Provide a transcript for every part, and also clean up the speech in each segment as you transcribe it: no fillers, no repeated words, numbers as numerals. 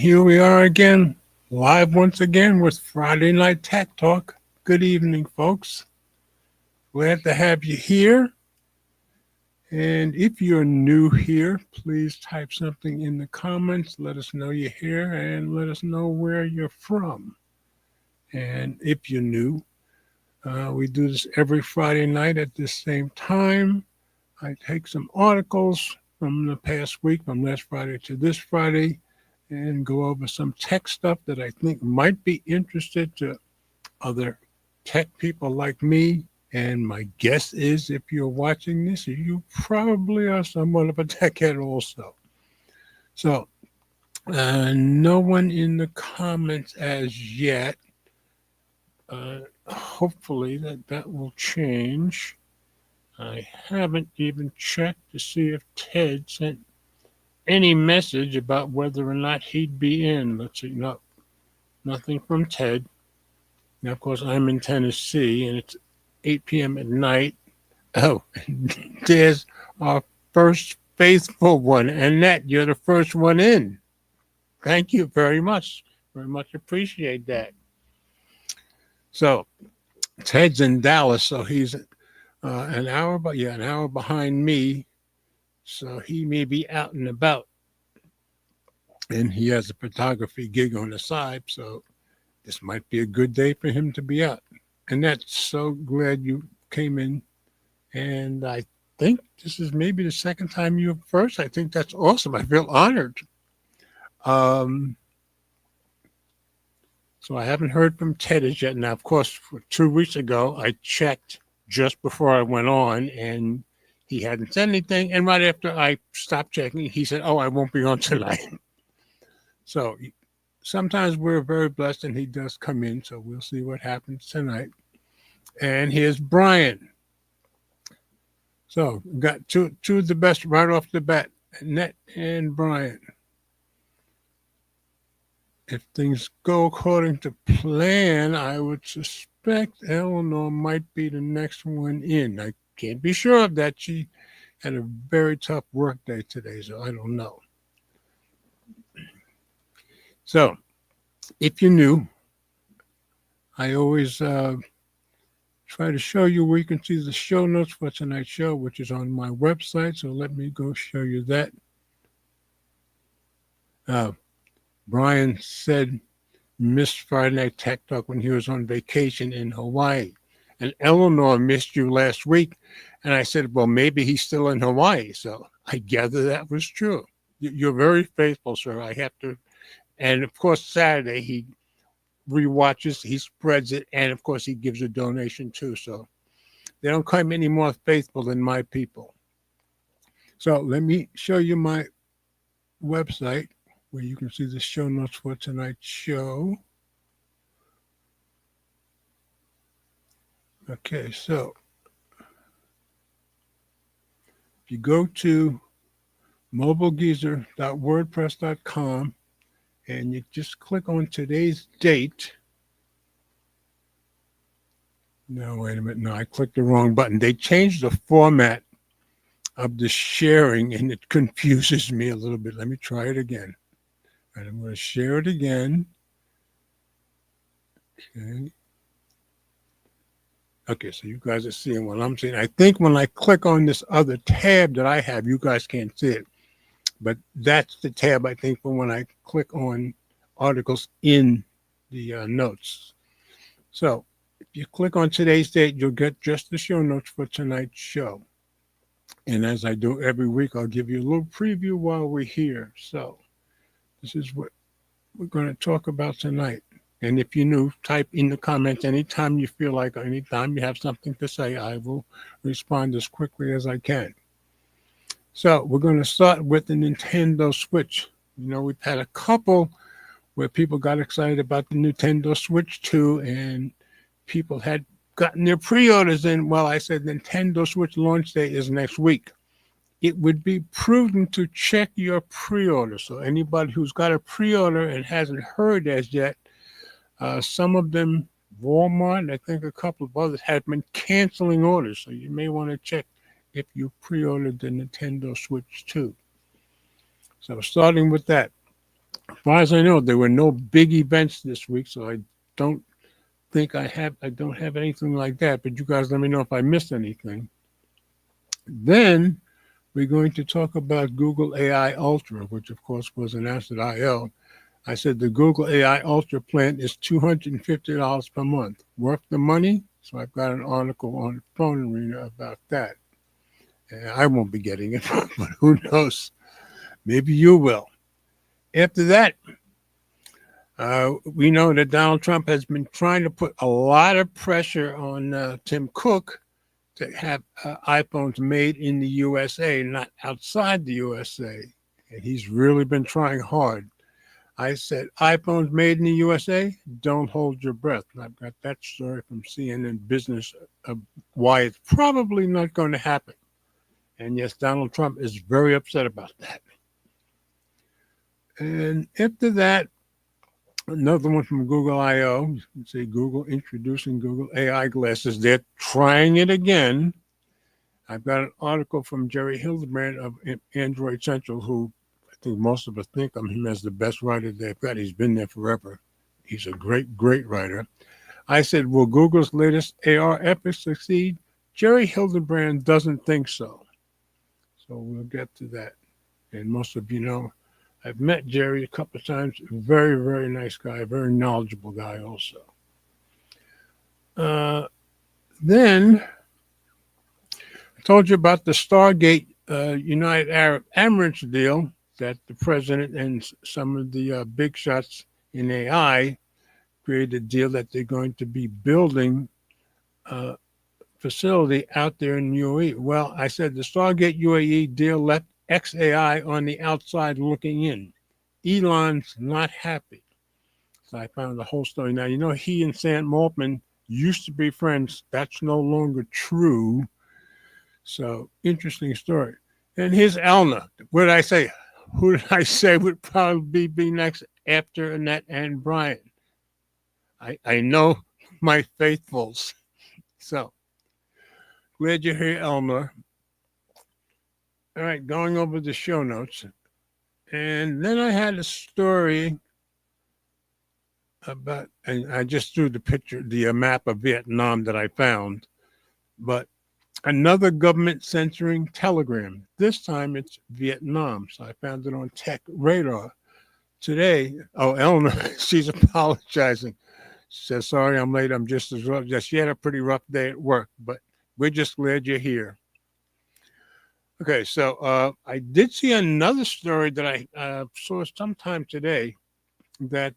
here we are again, live once again with Friday Night Tech Talk. Good evening, folks. Glad to have you here. And if you're new here, please type something in the comments. Let us know you're here and let us know where you're from. And if you're new, we do this every Friday night at the same time. I take some articles from the past week, from last Friday to this Friday, and go over some tech stuff that I think might be interested to other tech people like me. And my guess is if you're watching this, you probably are somewhat of a tech head also. So, no one in the comments as yet. Hopefully that will change. I haven't even checked to see if Ted sent any message about whether or not he'd be in. Let's see. No, nothing from Ted. Now, of course, I'm in Tennessee and it's 8 p.m. at night. Oh, there's our first faithful one. Annette, you're the first one in. Thank you very much. Very much appreciate that. So, Ted's in Dallas, so he's an hour behind me. So he may be out and about. And he has a photography gig on the side, so this might be a good day for him to be out. And that's so glad you came in. And I think this is maybe the second time you're first. I think that's awesome. I feel honored. Um, so I haven't heard from Ted as yet. Now, of course, 2 weeks ago, I checked just before I went on, and he hadn't said anything. And right after I stopped checking, he said, "Oh, I won't be on tonight." So sometimes we're very blessed, and he does come in. So we'll see what happens tonight. And here's Brian. So got two of the best right off the bat, Annette and Brian. If things go according to plan, I would suspect Eleanor might be the next one in. I can't be sure of that. She had a very tough work day today, so I don't know. So, if you're new, I always try to show you where you can see the show notes for tonight's show, which is on my website. So let me go show you that. Brian said missed Friday Night Tech Talk when he was on vacation in Hawaii. And Eleanor missed you last week. And I said, well, maybe he's still in Hawaii. So I gather that was true. You're very faithful, sir. I have to. And of course, Saturday he rewatches, he spreads it, and of course he gives a donation too. So they don't come any more faithful than my people. So let me show you my website where you can see the show notes for tonight's show. Okay, so if you go to mobilegeezer.wordpress.com and you just click on today's date. No, wait a minute. No, I clicked the wrong button. They changed the format of the sharing and it confuses me a little bit. Let me try it again. All right, I'm going to share it again. Okay. Okay, so you guys are seeing what I'm seeing. I think when I click on this other tab that I have, you guys can't see it. But that's the tab, I think, for when I click on articles in the notes. So if you click on today's date, you'll get just the show notes for tonight's show. And as I do every week, I'll give you a little preview while we're here. So this is what we're going to talk about tonight. And if you're new, type in the comments anytime you feel like, or anytime you have something to say, I will respond as quickly as I can. So we're going to start with the Nintendo Switch. You know, we've had a couple where people got excited about the Nintendo Switch 2 and people had gotten their pre-orders in. Well, I said Nintendo Switch launch day is next week. It would be prudent to check your pre-order. So anybody who's got a pre-order and hasn't heard as yet, some of them, Walmart, I think a couple of others, have been canceling orders. So you may want to check if you pre-ordered the Nintendo Switch 2. So starting with that, as far as I know, there were no big events this week, so I don't think I don't have anything like that. But you guys let me know if I missed anything. Then we're going to talk about Google AI Ultra, which of course was announced at I/O. I said the Google AI Ultra plan is $250 per month. Worth the money? So I've got an article on the Phone Arena about that. And I won't be getting it, but who knows? Maybe you will. After that, we know that Donald Trump has been trying to put a lot of pressure on Tim Cook to have iPhones made in the USA, not outside the USA. And he's really been trying hard. I said, iPhones made in the USA, don't hold your breath. And I've got that story from CNN Business of why it's probably not going to happen. And yes, Donald Trump is very upset about that. And after that, another one from Google I/O. You can see Google introducing Google AI glasses. They're trying it again. I've got an article from Jerry Hildebrand of Android Central, who I think most of us think of him as the best writer they've got. He's been there forever. He's a great, great writer. I said, will Google's latest AR efforts succeed? Jerry Hildebrand doesn't think so. So we'll get to that. And most of you know, I've met Jerry a couple of times. Very, very nice guy, very knowledgeable guy also. Then I told you about the Stargate United Arab Emirates deal that the president and some of the big shots in AI created a deal that they're going to be building a facility out there in UAE. Well, I said the Stargate UAE deal left XAI on the outside looking in. Elon's not happy. So I found the whole story. Now, you know, he and Sam Altman used to be friends. That's no longer true. So, interesting story. And here's Elna. What did I say? Who did I say would probably be next after Annette and Brian? I know my faithfuls. So, glad you're here, Elmer. All right, going over the show notes. And then I had a story about, and I just threw the picture, the map of Vietnam that I found, but another government censoring Telegram. This time it's Vietnam. So I found it on Tech Radar today. Oh, Eleanor, she's apologizing. She says, sorry, I'm late. I'm just as rough. She had a pretty rough day at work, but we're just glad you're here. Okay, so I did see another story that I saw sometime today that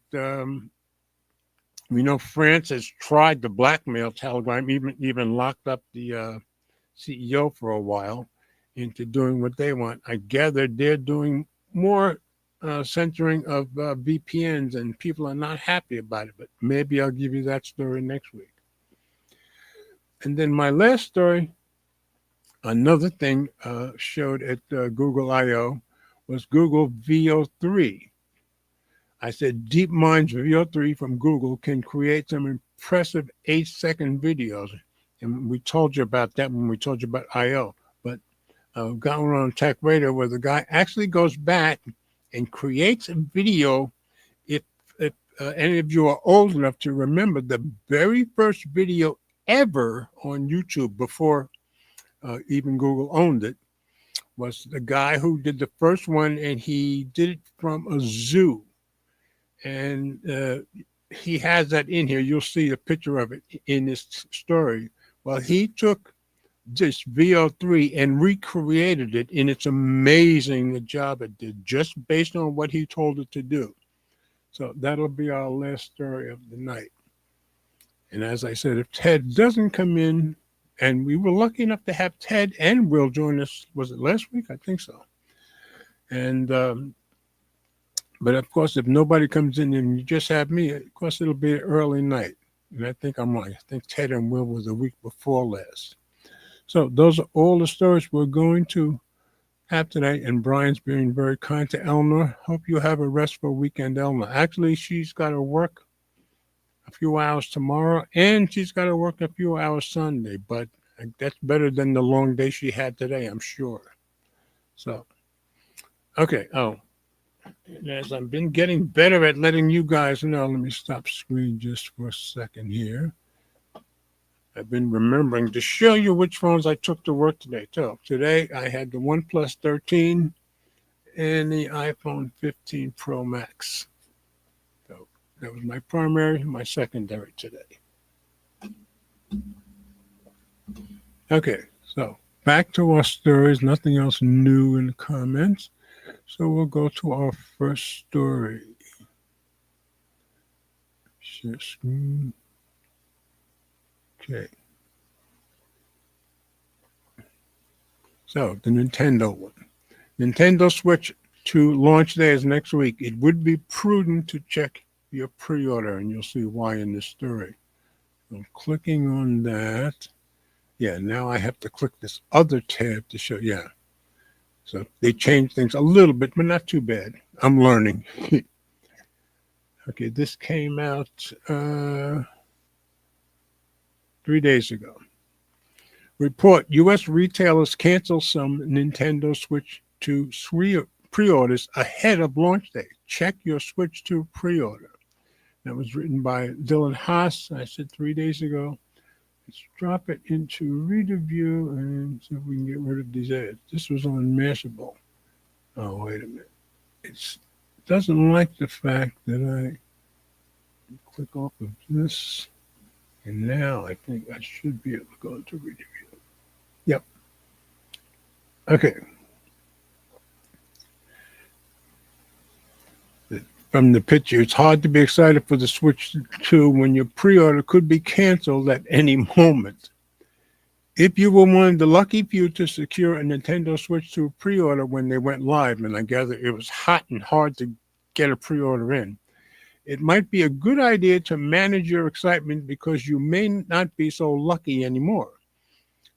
we know France has tried to blackmail Telegram, even locked up the CEO for a while into doing what they want. I gather they're doing more censoring of VPNs, and people are not happy about it. But maybe I'll give you that story next week. And then my last story. Another thing showed at Google I/O was Google Veo 3. I said DeepMind's Veo 3 from Google can create some impressive 8-second videos. And we told you about that when we told you about I/O. But got one on Tech Radar where the guy actually goes back and creates a video. If any of you are old enough to remember, the very first video ever on YouTube before even Google owned it, was the guy who did the first one, and he did it from a zoo. And he has that in here. You'll see a picture of it in this story. Well, he took this Veo 3 and recreated it, and it's amazing the job it did, just based on what he told it to do. So that'll be our last story of the night. And as I said, if Ted doesn't come in, and we were lucky enough to have Ted and Will join us. Was it last week? I think so. And but of course, if nobody comes in and you just have me, of course it'll be an early night. And I think I'm right. I think Ted and Will was the week before last. So those are all the stories we're going to have tonight. And Brian's being very kind to Eleanor. Hope you have a restful weekend, Eleanor. Actually, she's got to work a few hours tomorrow, and she's got to work a few hours Sunday, but that's better than the long day she had today, I'm sure. So, okay. Oh, And as I've been getting better at letting you guys know, let me stop screen just for a second here. I've been remembering to show you which phones I took to work today. So today I had the OnePlus 13 and the iPhone 15 Pro Max. So that was my primary and my secondary today. Okay, so back to our stories. Nothing else new in the comments. So we'll go to our first story. Share screen. Okay. So the Nintendo one. Nintendo Switch 2 launch day is next week. It would be prudent to check your pre-order, and you'll see why in this story. I'm clicking on that. Yeah, now I have to click this other tab to show. Yeah. So they changed things a little bit, but not too bad. I'm learning. Okay, this came out 3 days ago. Report, U.S. retailers cancel some Nintendo Switch 2 pre-orders ahead of launch day. Check your Switch 2 pre-order. That was written by Dylan Haas. I said 3 days ago. Let's drop it into reader view and see if we can get rid of these ads. This was on Mashable. Oh, wait a minute. It doesn't like the fact that I click off of this. And now I think I should be able to go into reader view. Yep. Okay. From the picture, it's hard to be excited for the Switch 2 when your pre-order could be canceled at any moment. If you were one of the lucky few to secure a Nintendo Switch 2 pre-order when they went live, and I gather it was hot and hard to get a pre-order in, it might be a good idea to manage your excitement because you may not be so lucky anymore.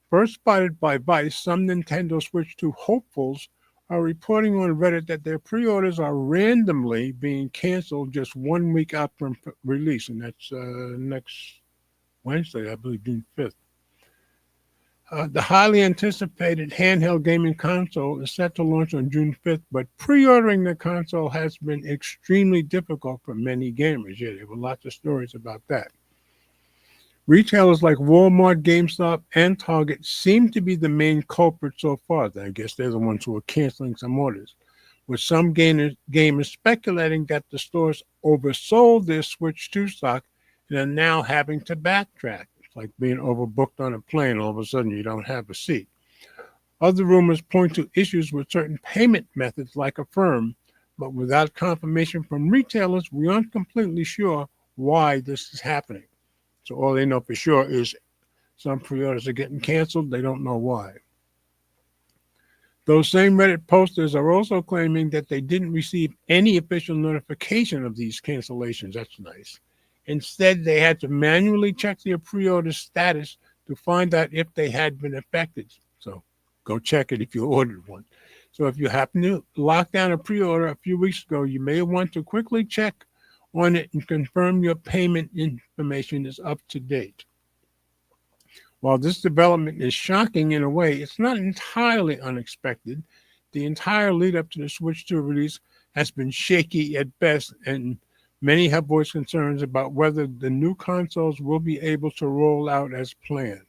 First spotted by Vice, some Nintendo Switch 2 hopefuls are reporting on Reddit that their pre-orders are randomly being canceled just 1 week out from release, and that's next Wednesday, I believe, June 5th. The highly anticipated handheld gaming console is set to launch on June 5th, but pre-ordering the console has been extremely difficult for many gamers. Yeah, there were lots of stories about that. Retailers like Walmart, GameStop, and Target seem to be the main culprits so far. I guess they're the ones who are canceling some orders, with some gamers speculating that the stores oversold their Switch 2 stock and are now having to backtrack. It's like being overbooked on a plane. All of a sudden, you don't have a seat. Other rumors point to issues with certain payment methods like Affirm, but without confirmation from retailers, we aren't completely sure why this is happening. So all they know for sure is some pre-orders are getting canceled. They don't know why. Those same Reddit posters are also claiming that they didn't receive any official notification of these cancellations. That's nice. Instead, they had to manually check their pre-order status to find out if they had been affected. So go check it if you ordered one. So if you happen to lock down a pre-order a few weeks ago, you may want to quickly check on it and confirm your payment information is up to date. While this development is shocking in a way, it's not entirely unexpected. The entire lead up to the Switch 2 release has been shaky at best, and many have voiced concerns about whether the new consoles will be able to roll out as planned.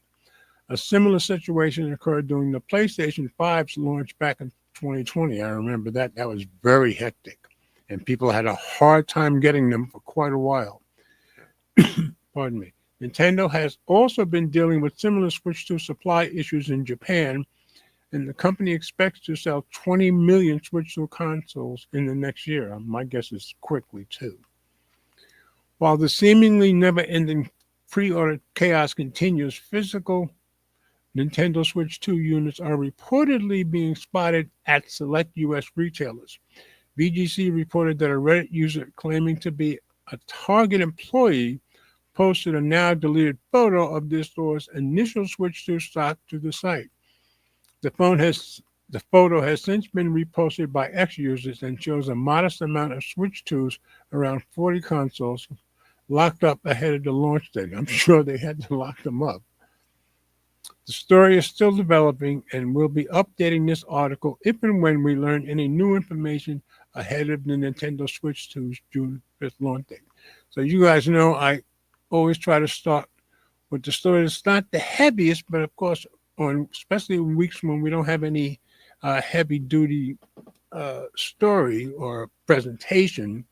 A similar situation occurred during the PlayStation 5's launch back in 2020. I remember that. That was very hectic, and people had a hard time getting them for quite a while. Pardon me. Nintendo has also been dealing with similar Switch 2 supply issues in Japan, and the company expects to sell 20 million Switch 2 consoles in the next year. My guess is quickly, too. While the seemingly never-ending pre-order chaos continues, physical Nintendo Switch 2 units are reportedly being spotted at select U.S. retailers. VGC reported that a Reddit user claiming to be a Target employee posted a now deleted photo of this store's initial Switch 2 stock to the site. The photo has since been reposted by X users and shows a modest amount of Switch 2s, around 40 consoles, locked up ahead of the launch date. I'm sure they had to lock them up. The story is still developing, and we'll be updating this article if and when we learn any new information ahead of the Nintendo Switch 2's June 5th launch date. So you guys know I always try to start with the story that's not the heaviest, but of course, on especially in weeks when we don't have any heavy duty story or presentation,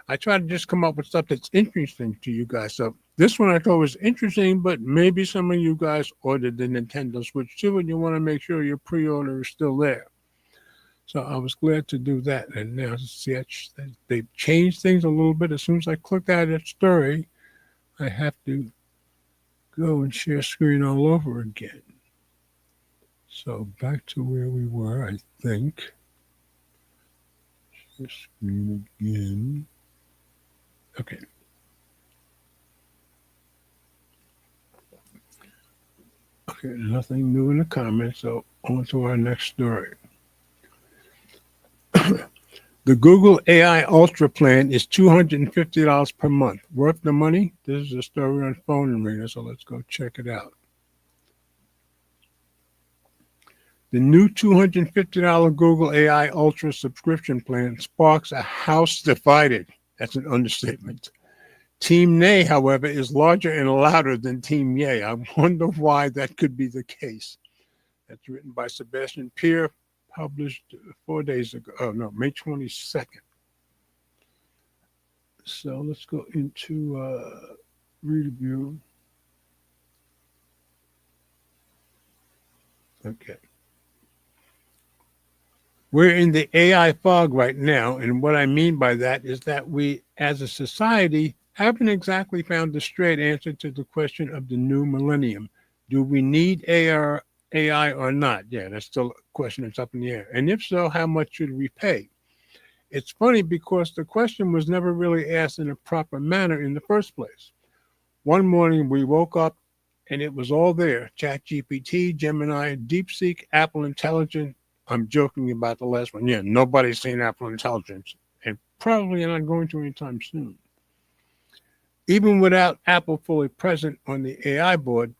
I try to just come up with stuff that's interesting to you guys. So this one I thought was interesting, but maybe some of you guys ordered the Nintendo Switch 2 and you want to make sure your pre-order is still there. So I was glad to do that. And now see, they've changed things a little bit. As soon as I clicked out of that story, I have to go and share screen all over again. So back to where we were, I think. Share screen again. Okay. Okay, nothing new in the comments, so on to our next story. The Google AI Ultra plan is $250 per month. Worth the money? This is a story on Phone Arena, so let's go check it out. The new $250 Google AI Ultra subscription plan sparks a house divided. That's an understatement. Team Nay, however, is larger and louder than Team Yay. I wonder why that could be the case. That's written by Sebastian Peer, published 4 days ago. Oh, no, May 22nd. So let's go into review. Okay. We're in the AI fog right now, and what I mean by that is that we, as a society, haven't exactly found the straight answer to the question of the new millennium. Do we need AI or not? Yeah, that's still a question that's up in the air. And if so, how much should we pay? It's funny because the question was never really asked in a proper manner in the first place. One morning we woke up and it was all there. ChatGPT, Gemini, DeepSeek, Apple Intelligence. I'm joking about the last one. Yeah, nobody's seen Apple Intelligence and probably not going to anytime soon. Even without Apple fully present on the AI board,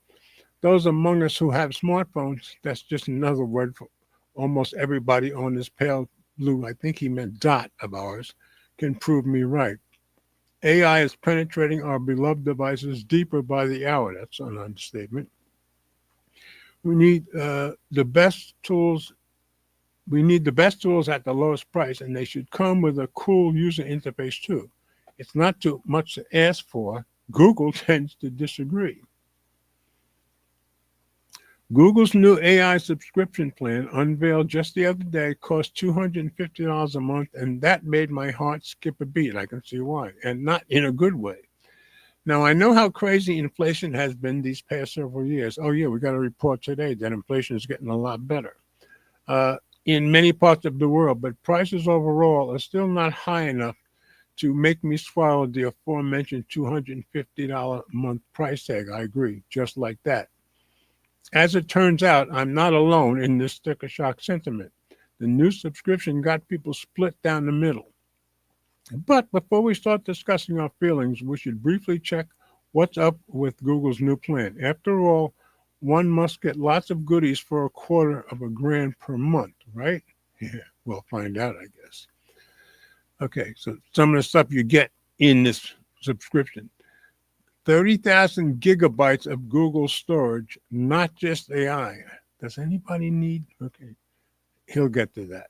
those among us who have smartphones, that's just another word for almost everybody on this pale blue, I think he meant dot of ours, can prove me right. AI is penetrating our beloved devices deeper by the hour. That's an understatement. We need the best tools. We need the best tools at the lowest price, and they should come with a cool user interface too. It's not too much to ask for. Google tends to disagree. Google's new AI subscription plan, unveiled just the other day, cost $250 a month, and that made my heart skip a beat. I can see why, and not in a good way. Now, I know how crazy inflation has been these past several years. Oh, yeah, we got a report today that inflation is getting a lot better in many parts of the world, but prices overall are still not high enough to make me swallow the aforementioned $250 a month price tag. I agree, just like that. As it turns out, I'm not alone in this sticker shock sentiment. The new subscription got people split down the middle. But before we start discussing our feelings, we should briefly check what's up with Google's new plan. After all, one must get lots of goodies for $250 per month, right? Yeah, we'll find out, I guess. Okay, so some of the stuff you get in this subscription. 30,000 gigabytes of Google storage, not just AI. Does anybody need? Okay, he'll get to that.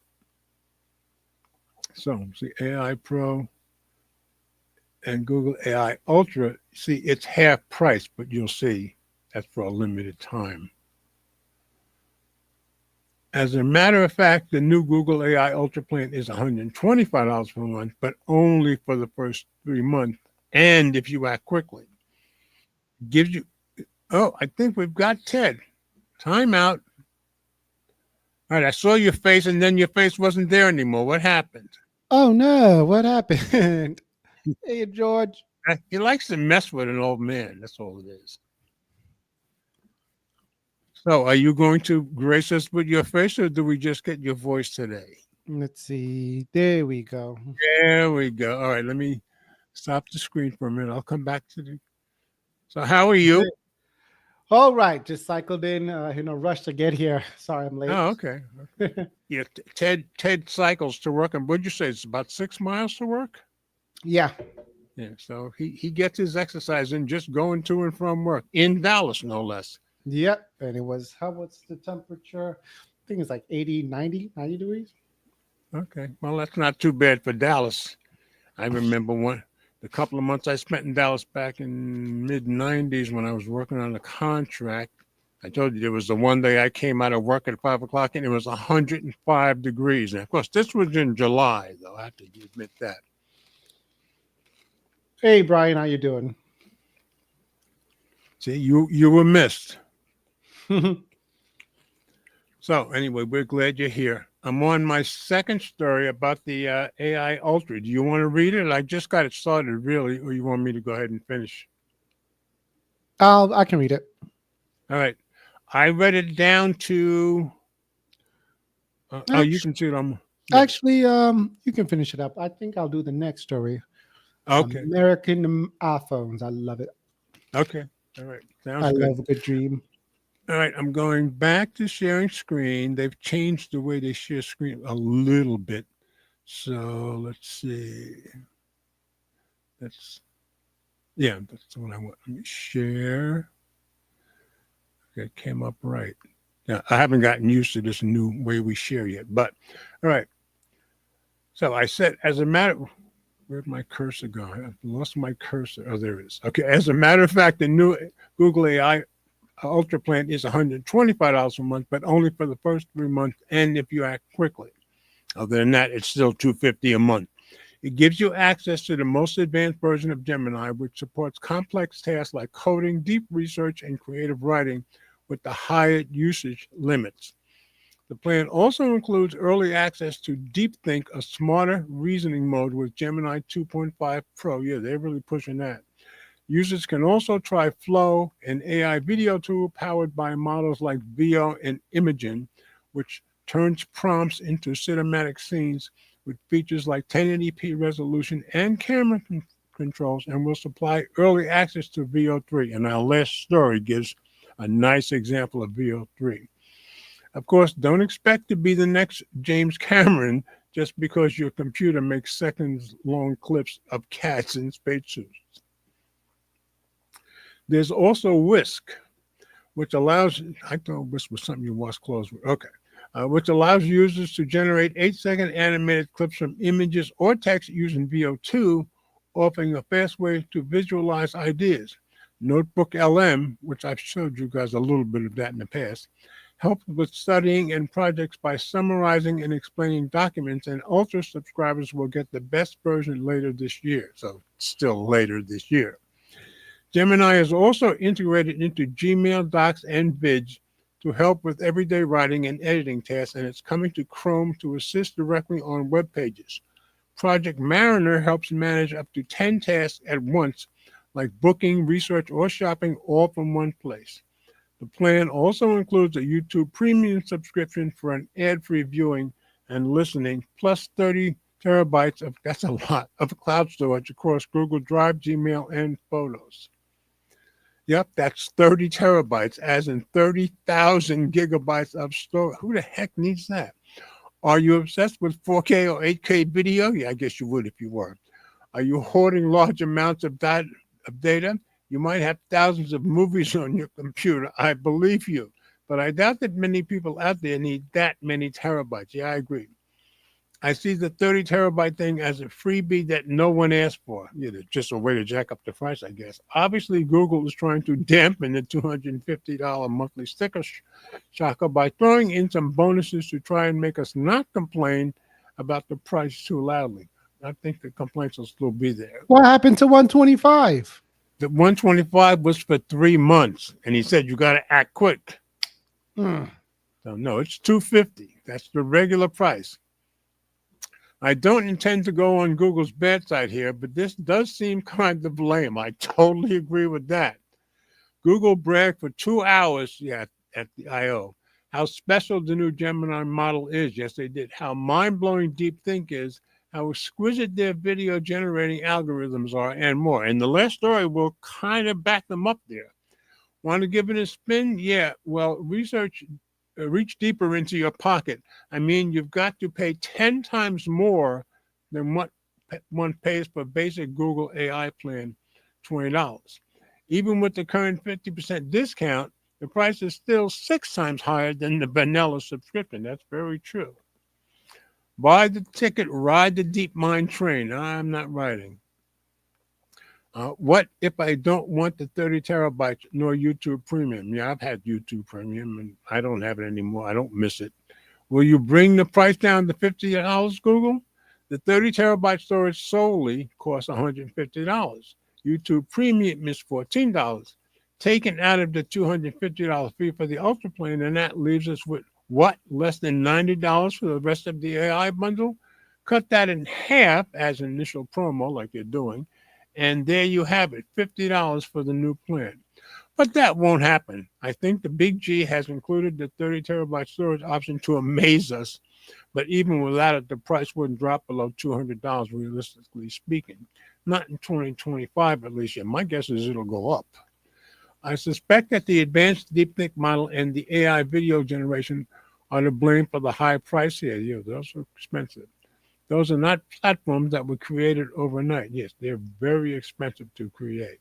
So, see, AI Pro and Google AI Ultra, see, it's half price, but you'll see that's for a limited time. As a matter of fact, the new Google AI Ultra plan is $125 per month, but only for the first 3 months. And if you act quickly, gives you, oh, I think we've got Ted. Time out. All right, I saw your face and then your face wasn't there anymore. What happened? Oh no, what happened? Hey, George. He likes to mess with an old man. That's all it is. So, are you going to grace us with your face, or do we just get your voice today? Let's see. There we go. There we go. All right, let me stop the screen for a minute. I'll come back to the. So, how are you? All right, just cycled in. Rush to get here. Sorry, I'm late. Oh, okay. Yeah, Ted cycles to work, and what'd you say? It's about 6 miles to work. Yeah. Yeah, so he gets his exercise in just going to and from work in Dallas, no less. Yep. And it was, what's the temperature? I think it's like 80, 90 degrees. Okay, well that's not too bad for Dallas. I remember the couple of months I spent in Dallas back in mid-90s when I was working on a contract. I told you there was the one day I came out of work at 5 o'clock and it was 105 degrees. And of course, this was in July, though. I have to admit that. Hey, Brian, how you doing? See, you were missed. So anyway, we're glad you're here. I'm on my second story about the AI Ultra. Do you want to read it? I just got it started, really, or you want me to go ahead and finish? I can read it. All right. I read it down to. You can see it on. Yeah. Actually, you can finish it up. I think I'll do the next story. Okay. American iPhones. I love it. Okay. All right. Sounds I good. love a good dream. All right. I'm going back to sharing screen. They've changed the way they share screen a little bit. So let's see. That's the one I want. Let me share. Okay, it came up right. Now, I haven't gotten used to this new way we share yet, but all right. So I said, as a matter, where'd my cursor go? I've lost my cursor. Oh, there it is. Okay. As a matter of fact, the new Google AI Ultra plan is $125 a month, but only for the first 3 months, and if you act quickly. Other than that, it's still $250 a month. It gives you access to the most advanced version of Gemini, which supports complex tasks like coding, deep research, and creative writing with the higher usage limits. The plan also includes early access to DeepThink, a smarter reasoning mode with Gemini 2.5 Pro. Yeah, they're really pushing that. Users can also try Flow, an AI video tool powered by models like Veo and Imagen, which turns prompts into cinematic scenes with features like 1080p resolution and camera controls, and will supply early access to Veo 3. And our last story gives a nice example of Veo 3. Of course, don't expect to be the next James Cameron just because your computer makes seconds-long clips of cats in spacesuits. There's also Whisk, which allows, I thought Whisk was something you wash clothes with. Okay. Which allows users to generate 8-second animated clips from images or text using Veo 2, offering a fast way to visualize ideas. Notebook LM, which I've showed you guys a little bit of that in the past, helps with studying and projects by summarizing and explaining documents, and Ultra subscribers will get the best version later this year. So still later this year. Gemini is also integrated into Gmail, Docs, and Vidge to help with everyday writing and editing tasks, and it's coming to Chrome to assist directly on web pages. Project Mariner helps manage up to 10 tasks at once, like booking, research, or shopping, all from one place. The plan also includes a YouTube Premium subscription for an ad-free viewing and listening, plus 30 terabytes of, that's a lot, of cloud storage across Google Drive, Gmail, and Photos. Yep, that's 30 terabytes, as in 30,000 gigabytes of storage. Who the heck needs that? Are you obsessed with 4K or 8K video? Yeah, I guess you would if you were. Are you hoarding large amounts of data? You might have thousands of movies on your computer. I believe you. But I doubt that many people out there need that many terabytes. Yeah, I agree. I see the 30 terabyte thing as a freebie that no one asked for. Just a way to jack up the price, I guess. Obviously, Google is trying to dampen the $250 monthly sticker shocker by throwing in some bonuses to try and make us not complain about the price too loudly. I think the complaints will still be there. What happened to 125? The 125 was for 3 months, and he said you got to act quick. So no, it's $250. That's the regular price. I don't intend to go on Google's bad side here, but this does seem kind of lame. I totally agree with that. Google bragged for 2 hours at the I.O. how special the new Gemini model is. Yes, they did. How mind-blowing DeepThink is, how exquisite their video generating algorithms are, and more. And the last story will kind of back them up there. Want to give it a spin? Yeah. Well, reach deeper into your pocket. I mean, you've got to pay 10 times more than what one pays for basic Google AI plan, $20. Even with the current 50% discount, the price is still 6 times higher than the vanilla subscription. That's very true. Buy the ticket, ride the deep mind train. I'm not riding. What if I don't want the 30 terabytes nor YouTube Premium? Yeah, I've had YouTube Premium and I don't have it anymore. I don't miss it. Will you bring the price down to $50, Google? The 30 terabyte storage solely costs $150. YouTube Premium is $14. Taken out of the $250 fee for the Ultra plan, and that leaves us with what? Less than $90 for the rest of the AI bundle? Cut that in half as an initial promo, like you're doing, and there you have it, $50 for the new plan. But that won't happen. I think the Big G has included the 30 terabyte storage option to amaze us. But even without it, the price wouldn't drop below $200, realistically speaking. Not in 2025, at least. Yeah, my guess is it'll go up. I suspect that the advanced DeepThink model and the AI video generation are to blame for the high price here. Yeah, those are expensive. Those are not platforms that were created overnight. Yes, they're very expensive to create.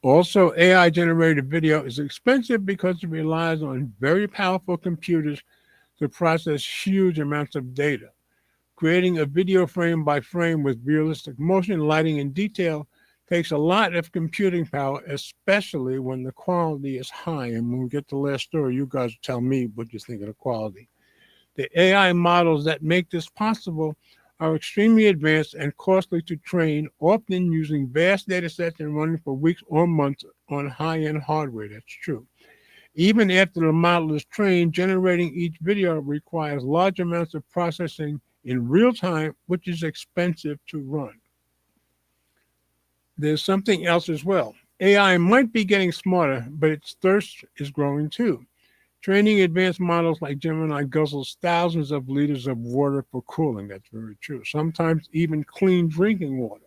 Also, AI-generated video is expensive because it relies on very powerful computers to process huge amounts of data. Creating a video frame by frame with realistic motion, lighting, and detail takes a lot of computing power, especially when the quality is high. And when we get to the last story, you guys tell me what you think of the quality. The AI models that make this possible are extremely advanced and costly to train, often using vast data sets and running for weeks or months on high-end hardware. That's true. Even after the model is trained, generating each video requires large amounts of processing in real time, which is expensive to run. There's something else as well. AI might be getting smarter, but its thirst is growing too. Training advanced models like Gemini guzzles thousands of liters of water for cooling. That's very true. Sometimes even clean drinking water.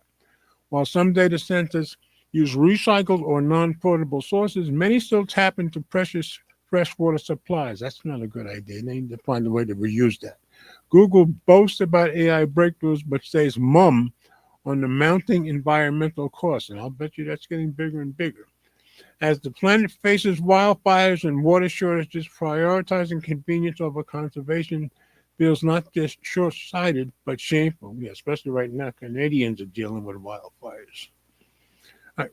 While some data centers use recycled or non-potable sources, many still tap into precious freshwater supplies. That's not a good idea. They need to find a way to reuse that. Google boasts about AI breakthroughs, but stays mum on the mounting environmental costs. And I'll bet you that's getting bigger and bigger. As the planet faces wildfires and water shortages, prioritizing convenience over conservation feels not just short-sighted, but shameful. Yeah, especially right now, Canadians are dealing with wildfires.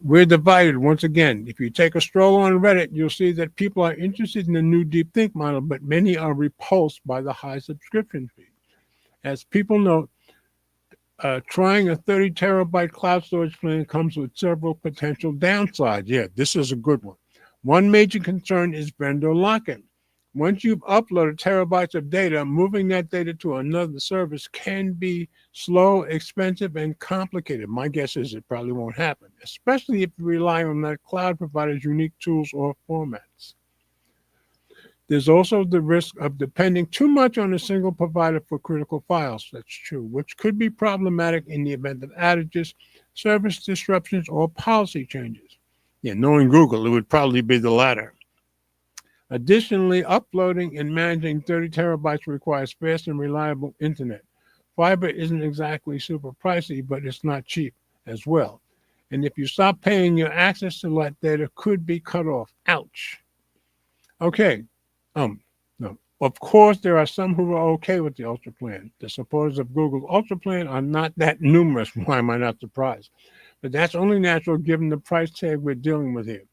We're divided once again. If you take a stroll on Reddit, you'll see that people are interested in the new DeepThink model, but many are repulsed by the high subscription fee. As people note, trying a 30 terabyte cloud storage plan comes with several potential downsides. Yeah, this is a good one. One major concern is vendor lock-in. Once you've uploaded terabytes of data, moving that data to another service can be slow, expensive, and complicated. My guess is it probably won't happen, especially if you rely on that cloud provider's unique tools or formats. There's also the risk of depending too much on a single provider for critical files. That's true, which could be problematic in the event of outages, service disruptions, or policy changes. Yeah, knowing Google, it would probably be the latter. Additionally, uploading and managing 30 terabytes requires fast and reliable internet. Fiber isn't exactly super pricey, but it's not cheap as well. And if you stop paying, your access to that data could be cut off. Ouch. Okay. No. Of course, there are some who are okay with the Ultra plan. The supporters of Google's Ultra plan are not that numerous. Why am I not surprised? But that's only natural given the price tag we're dealing with here.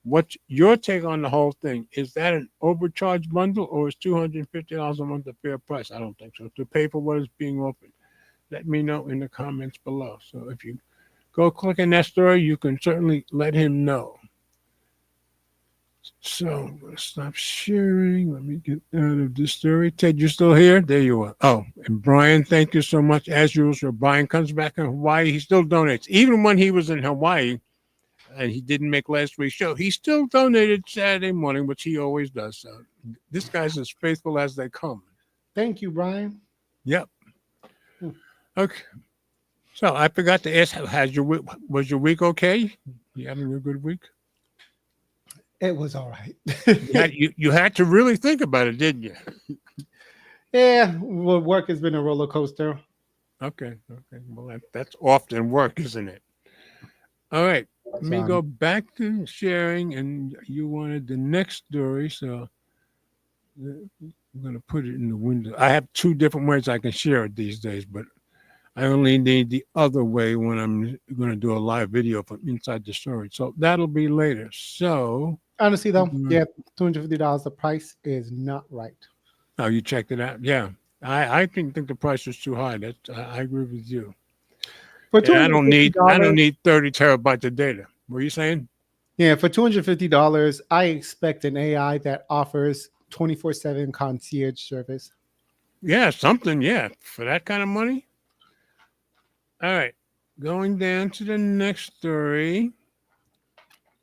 What's your take on the whole thing? Is that an overcharged bundle, or is $250 a month a fair price? I don't think so. To pay for what is being offered. Let me know in the comments below. So if you go click on that story, you can certainly let him know. So I'm going to stop sharing. Let me get out of this story. Ted, you still here? There you are. Oh, and Brian, thank you so much. As usual, Brian comes back in Hawaii. He still donates. Even when he was in Hawaii and he didn't make last week's show, he still donated Saturday morning, which he always does. So this guy's as faithful as they come. Thank you, Brian. Yep. Okay. So I forgot to ask, was your week okay? You having a good week? It was all right. You had to really think about it, didn't you? Yeah, well, work has been a roller coaster. Okay. Well, that's often work, isn't it? All right. Let me go back to sharing, and you wanted the next story, so I'm going to put it in the window. I have two different ways I can share it these days, but I only need the other way when I'm going to do a live video from inside the story. So that'll be later. So, Honestly, though, yeah, $250. The price is not right. oh, you checked it out? Yeah. I think the price is too high. I agree with you. For And I don't need $250, 30 terabytes of data. What are you saying? yeah, for $250, I expect an AI that offers 24/7 concierge service. Yeah, something. Yeah, for that kind of money. All right, going down to the next story,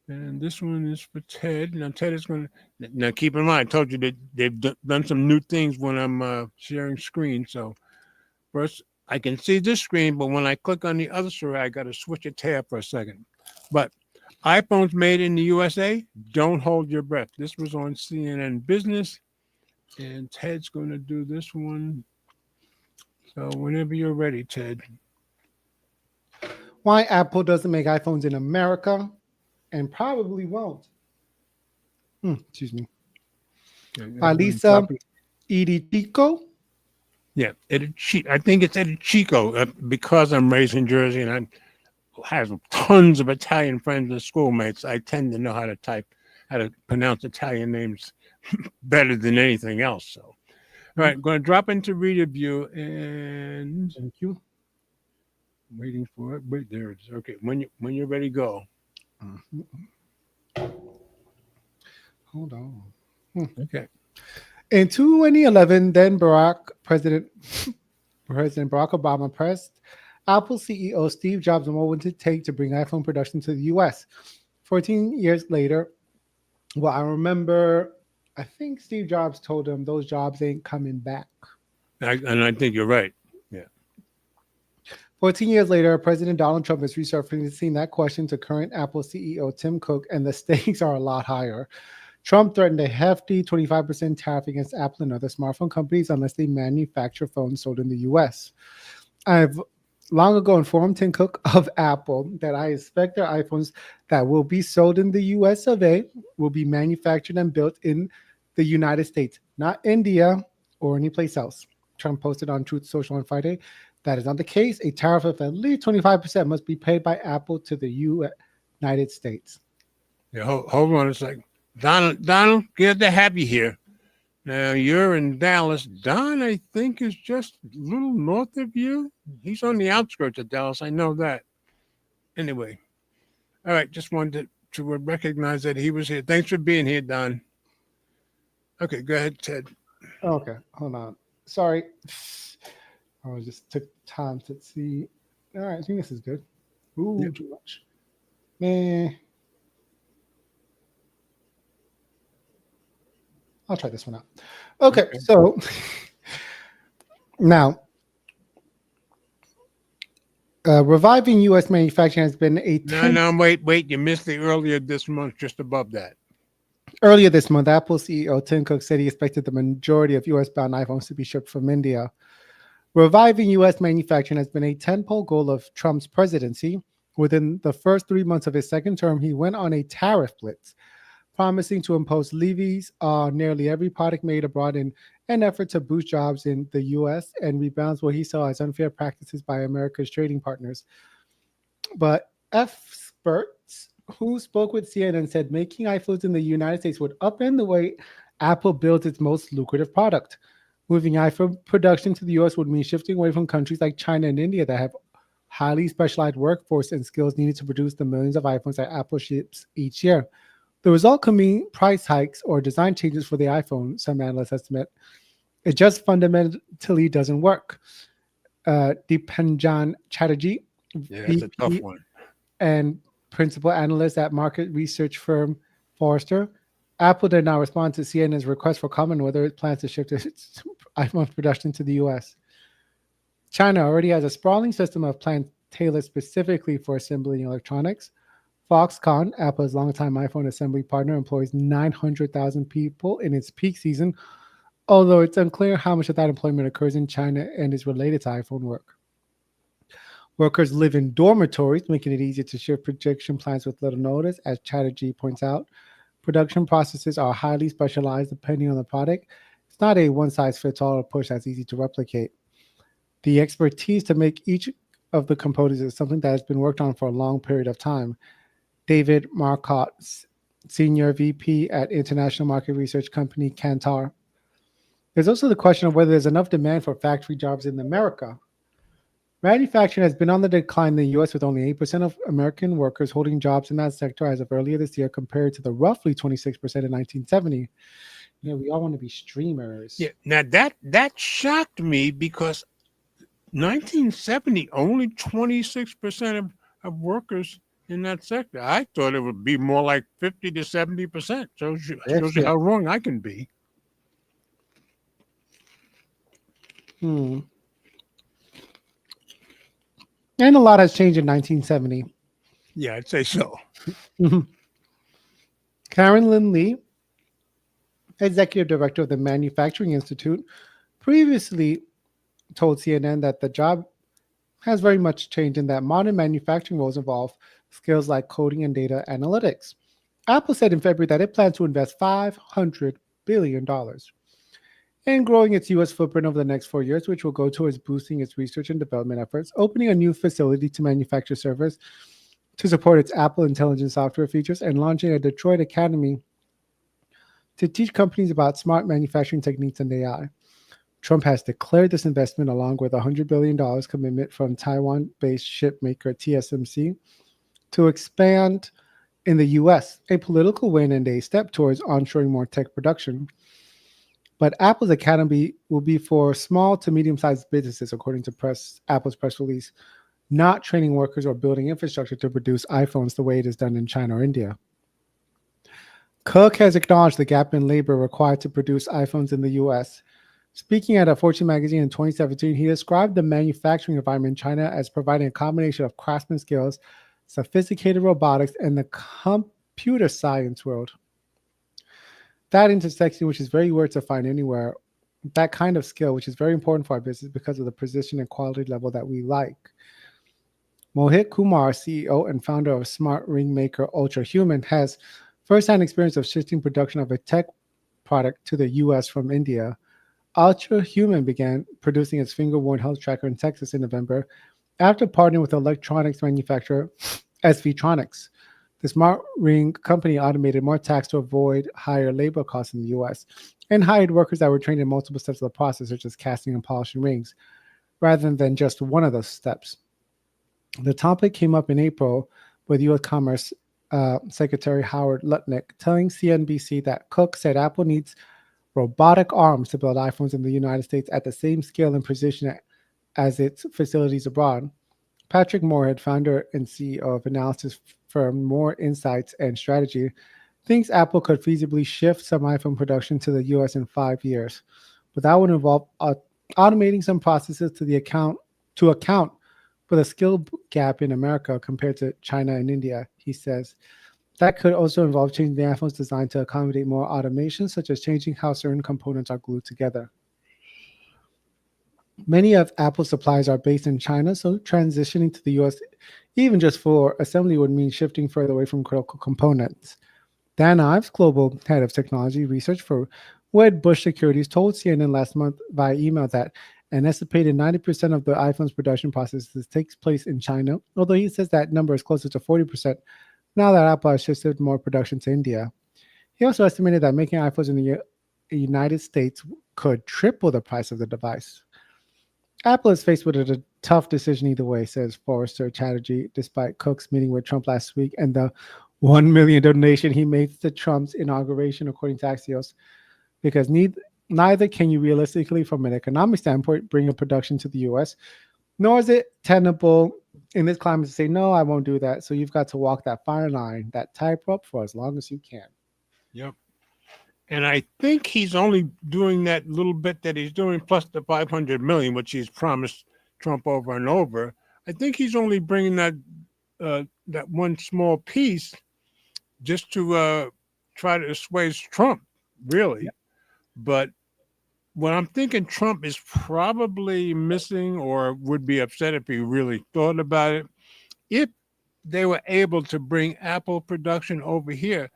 and this one is for Ted. Now Ted is going to now keep in mind. I told you that they've done some new things when I'm sharing screen. So first, I can see this screen, but when I click on the other story, I got to switch a tab for a second. But iPhones made in the USA, don't hold your breath. This was on CNN Business, and Ted's going to do this one. So whenever you're ready, Ted. Why Apple doesn't make iPhones in America and probably won't. Excuse me. By Lisa Chico. Yeah, I think it's Eddie Chico because I'm raised in Jersey and I have tons of Italian friends and schoolmates. I tend to know how to pronounce Italian names better than anything else. So, all right, I'm going to drop into reader view and Thank you. Waiting for it. Wait, there it is. Okay, when you're ready, go. Hold on. Okay. In 2011, then President Barack Obama pressed Apple CEO Steve Jobs on what would it take to bring iPhone production to the U.S. 14 years later, well, I remember, I think Steve Jobs told him those jobs ain't coming back. And I think you're right. 14 years later, President Donald Trump is resurfacing that question to current Apple CEO Tim Cook, and the stakes are a lot higher. Trump threatened a hefty 25% tariff against Apple and other smartphone companies unless they manufacture phones sold in the U.S. I've long ago informed Tim Cook of Apple that I expect their iPhones that will be sold in the US of A will be manufactured and built in the United States, not India or anyplace else. Trump posted on Truth Social on Friday. That is not the case. A tariff of at least 25% must be paid by Apple to the United States. Yeah, hold on a second. Donald, good to have you here. Now, you're in Dallas. Don, I think, is just a little north of you. He's on the outskirts of Dallas. I know that. Anyway, all right. Just wanted to recognize that he was here. Thanks for being here, Don. Okay, go ahead, Ted. Okay, hold on. Sorry. I just took time to see. All right, I think this is good. Ooh, yep. Too much. Man. I'll try this one out. Okay. So now, reviving U.S. manufacturing has been a... No, wait. You missed the earlier this month, just above that. Earlier this month, Apple CEO Tim Cook said he expected the majority of U.S.-bound iPhones to be shipped from India. Reviving U.S. manufacturing has been a tentpole goal of Trump's presidency. Within the first 3 months of his second term, he went on a tariff blitz, promising to impose levies on nearly every product made abroad in an effort to boost jobs in the U.S. and rebalance what he saw as unfair practices by America's trading partners. But experts who spoke with CNN said making iPhones in the United States would upend the way Apple builds its most lucrative product. Moving iPhone production to the U.S. would mean shifting away from countries like China and India that have highly specialized workforce and skills needed to produce the millions of iPhones that Apple ships each year. The result could mean price hikes or design changes for the iPhone, some analysts estimate. It just fundamentally doesn't work. Dipanjan Chatterjee, that's a tough one, and principal analyst at market research firm Forrester. Apple did not respond to CNN's request for comment whether it plans to shift its iPhone production to the U.S. China already has a sprawling system of plants tailored specifically for assembling electronics. Foxconn, Apple's longtime iPhone assembly partner, employs 900,000 people in its peak season, although it's unclear how much of that employment occurs in China and is related to iPhone work. Workers live in dormitories, making it easier to shift production plans with little notice. As Chatterjee points out, production processes are highly specialized depending on the product. It's not a one-size-fits-all approach that's easy to replicate. The expertise to make each of the components is something that has been worked on for a long period of time. David Marcotte, Senior VP at international market research company Kantar. There's also the question of whether there's enough demand for factory jobs in America. Manufacturing has been on the decline in the U.S., with only 8% of American workers holding jobs in that sector as of earlier this year, compared to the roughly 26% in 1970. You know, we all want to be streamers. Yeah. Now that shocked me because 1970 only 26% of workers in that sector. I thought it would be more like 50 to 70%. Shows you how wrong I can be. And a lot has changed in 1970. Yeah, I'd say so. Karen Lin Lee, executive director of the Manufacturing Institute, previously told CNN that the job has very much changed and that modern manufacturing roles involve skills like coding and data analytics. Apple said in February that it plans to invest $500 billion in growing its U.S. footprint over the next 4 years, which will go towards boosting its research and development efforts, opening a new facility to manufacture servers to support its Apple Intelligence software features, and launching a Detroit Academy to teach companies about smart manufacturing techniques and AI. Trump has declared this investment along with a $100 billion commitment from Taiwan-based chipmaker TSMC to expand in the U.S., a political win and a step towards onshoring more tech production. But Apple's Academy will be for small to medium-sized businesses, according to Apple's press release, not training workers or building infrastructure to produce iPhones the way it is done in China or India. Cook has acknowledged the gap in labor required to produce iPhones in the U.S. Speaking at a Fortune magazine in 2017, he described the manufacturing environment in China as providing a combination of craftsman skills, sophisticated robotics, and the computer science world. That intersection, which is very rare to find anywhere, that kind of skill, which is very important for our business because of the precision and quality level that we like. Mohit Kumar, CEO and founder of smart ring maker Ultrahuman, has first-hand experience of shifting production of a tech product to the U.S. from India. Ultrahuman began producing its finger-worn health tracker in Texas in November after partnering with electronics manufacturer SVtronics. The smart ring company automated more tasks to avoid higher labor costs in the U.S. and hired workers that were trained in multiple steps of the process, such as casting and polishing rings, rather than just one of those steps. The topic came up in April with U.S. Commerce Secretary Howard Lutnick telling CNBC that Cook said Apple needs robotic arms to build iPhones in the United States at the same scale and precision as its facilities abroad. Patrick Moorhead, founder and CEO of analysis firm More Insights and Strategy, thinks Apple could feasibly shift some iPhone production to the U.S. in 5 years, but that would involve automating some processes to account for the skill gap in America compared to China and India, he says. That could also involve changing the iPhone's design to accommodate more automation, such as changing how certain components are glued together. Many of Apple's suppliers are based in China, so transitioning to the U.S., even just for assembly, would mean shifting further away from critical components. Dan Ives, global head of technology research for Wedbush Securities, told CNN last month via email that an estimated 90% of the iPhone's production processes takes place in China, although he says that number is closer to 40% now that Apple has shifted more production to India. He also estimated that making iPhones in the United States could triple the price of the device. Apple is faced with a tough decision either way, says Forrester Chatterjee, despite Cook's meeting with Trump last week and the $1 million donation he made to Trump's inauguration, according to Axios, because neither can you realistically, from an economic standpoint, bring a production to the U.S., nor is it tenable in this climate to say, no, I won't do that. So you've got to walk that fine line, that tightrope, for as long as you can. Yep. And I think he's only doing that little bit that he's doing, plus the $500 million, which he's promised Trump over and over. I think he's only bringing that that one small piece just to try to assuage Trump, really. But what I'm thinking Trump is probably missing or would be upset if he really thought about it. If they were able to bring Apple production over here,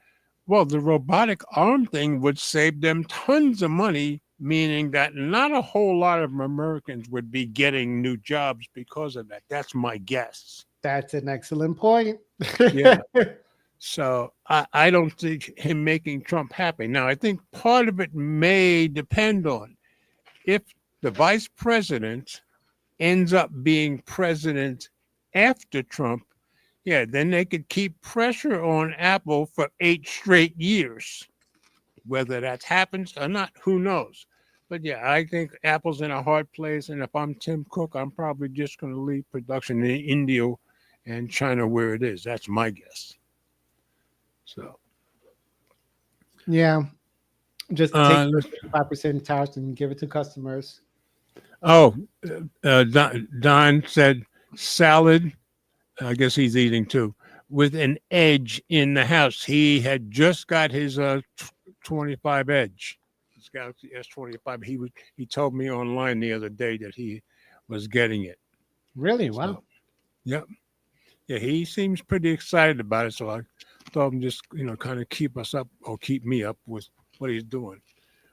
well, the robotic arm thing would save them tons of money, meaning that not a whole lot of Americans would be getting new jobs because of that. That's my guess. That's an excellent point. Yeah. So I don't think him making Trump happy. Now, I think part of it may depend on if the vice president ends up being president after Trump, yeah, then they could keep pressure on Apple for 8 straight years. Whether that happens or not, who knows? But yeah, I think Apple's in a hard place. And if I'm Tim Cook, I'm probably just going to leave production in India and China where it is. That's my guess. So, Yeah, just uh, take 5% tariffs and give it to customers. Don said salad. I guess he's eating too, with an edge in the house. He had just got his 25 edge, his Galaxy S25. He told me online the other day that he was getting it. Really? Wow. So, yep. Yeah, he seems pretty excited about it. So I thought him just kind of keep us up or keep me up with what he's doing.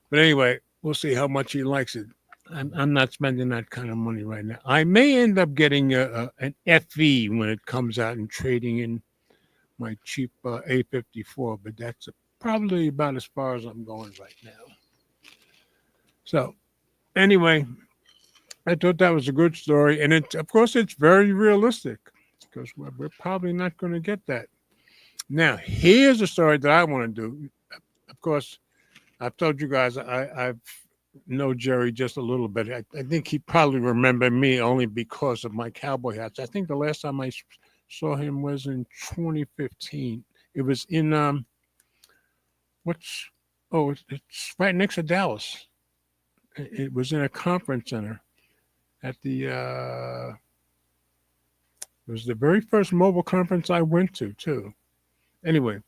But anyway, we'll see how much he likes it. I'm not spending that kind of money right now. I may end up getting an FE when it comes out and trading in my cheap A54, but that's probably about as far as I'm going right now. So anyway, I thought that was a good story. And of course, it's very realistic because we're probably not going to get that. Now, here's a story that I want to do. Of course, I've told you guys I've know Jerry just a little bit. I think he probably remembered me only because of my cowboy hats. I think the last time I saw him was in 2015. It was in it's right next to Dallas. It was in a conference center at the it was the very first mobile conference I went to too. Anyway,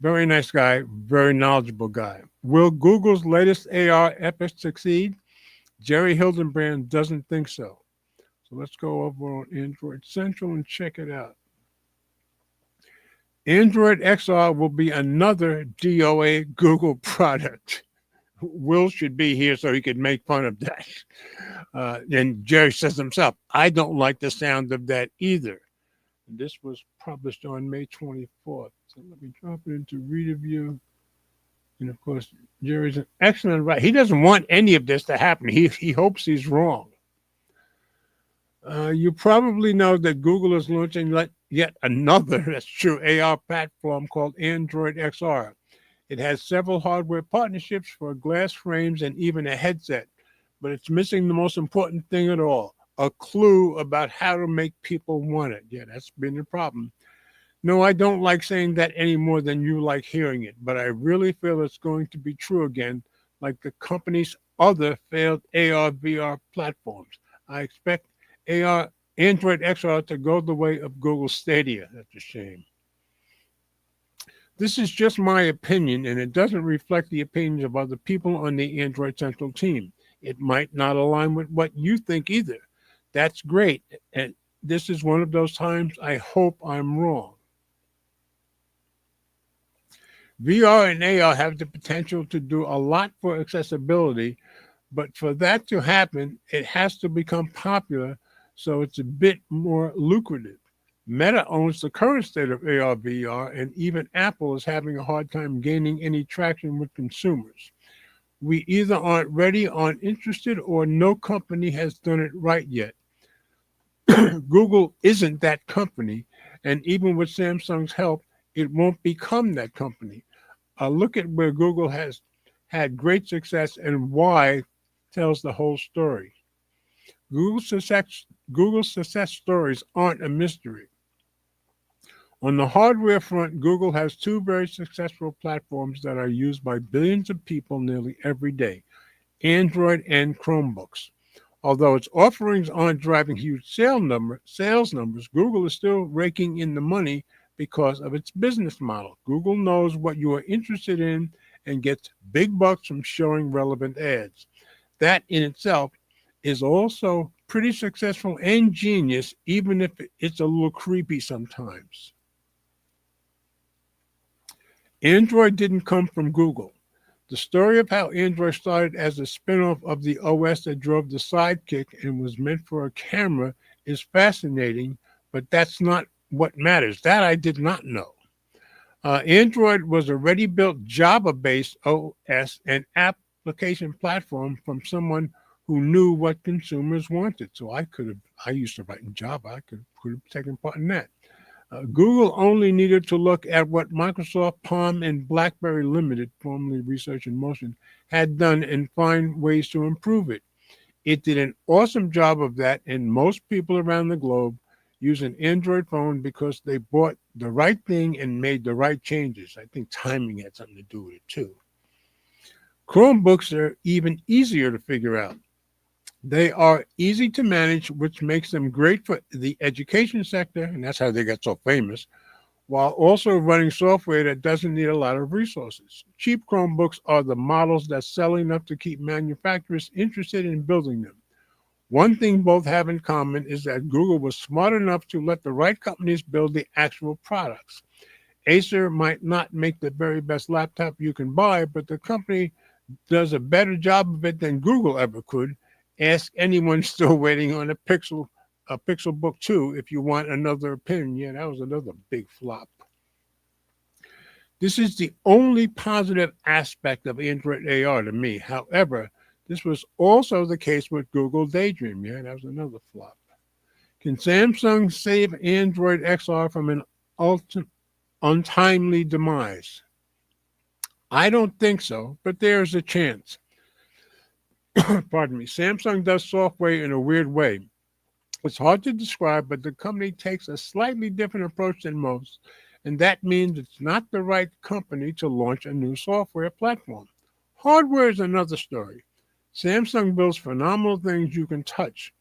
very nice guy, very knowledgeable guy. Will Google's latest AR effort succeed? Jerry Hildenbrand doesn't think so. So let's go over on Android Central and check it out. Android XR will be another DOA Google product. Will should be here so he could make fun of that. And Jerry says himself, I don't like the sound of that either. This was published on May 24th. So let me drop it into Reader View. And of course, Jerry's an excellent writer. He doesn't want any of this to happen. He hopes he's wrong. You probably know that Google is launching yet another, that's true, AR platform called Android XR. It has several hardware partnerships for glass frames and even a headset, but it's missing the most important thing at all, a clue about how to make people want it. Yeah, that's been the problem. No, I don't like saying that any more than you like hearing it, but I really feel it's going to be true again, like the company's other failed AR VR platforms. I expect Android XR to go the way of Google Stadia. That's a shame. This is just my opinion, and it doesn't reflect the opinions of other people on the Android Central team. It might not align with what you think either. That's great. And this is one of those times I hope I'm wrong. VR and AR have the potential to do a lot for accessibility, but for that to happen, it has to become popular, so it's a bit more lucrative. Meta owns the current state of AR VR, and even Apple is having a hard time gaining any traction with consumers. We either aren't ready, aren't interested, or no company has done it right yet. Google isn't that company, and even with Samsung's help, it won't become that company. A look at where Google has had great success and why tells the whole story. Google's success stories aren't a mystery. On the hardware front, Google has two very successful platforms that are used by billions of people nearly every day, Android and Chromebooks. Although its offerings aren't driving huge sales numbers, Google is still raking in the money because of its business model. Google knows what you are interested in and gets big bucks from showing relevant ads. That in itself is also pretty successful and genius, even if it's a little creepy sometimes. Android didn't come from Google. The story of how Android started as a spinoff of the OS that drove the Sidekick and was meant for a camera is fascinating, but that's not what matters. That I did not know. Android was a ready-built Java-based OS and application platform from someone who knew what consumers wanted. So I used to write in Java. I could have taken part in that. Google only needed to look at what Microsoft, Palm, and BlackBerry Limited, formerly Research in Motion, had done and find ways to improve it. It did an awesome job of that, and most people around the globe use an Android phone because they bought the right thing and made the right changes. I think timing had something to do with it too. Chromebooks are even easier to figure out. They are easy to manage, which makes them great for the education sector, and that's how they got so famous, while also running software that doesn't need a lot of resources. Cheap Chromebooks are the models that sell enough to keep manufacturers interested in building them. One thing both have in common is that Google was smart enough to let the right companies build the actual products. Acer might not make the very best laptop you can buy, but the company does a better job of it than Google ever could. Ask anyone still waiting on a Pixelbook 2 if you want another opinion. Yeah, that was another big flop. This is the only positive aspect of Android AR to me. However, this was also the case with Google Daydream. Yeah, that was another flop. Can Samsung save Android XR from an untimely demise? I don't think so, but there's a chance. Pardon me. Samsung does software in a weird way. It's hard to describe, but the company takes a slightly different approach than most, and that means it's not the right company to launch a new software platform. Hardware is another story. Samsung builds phenomenal things you can touch,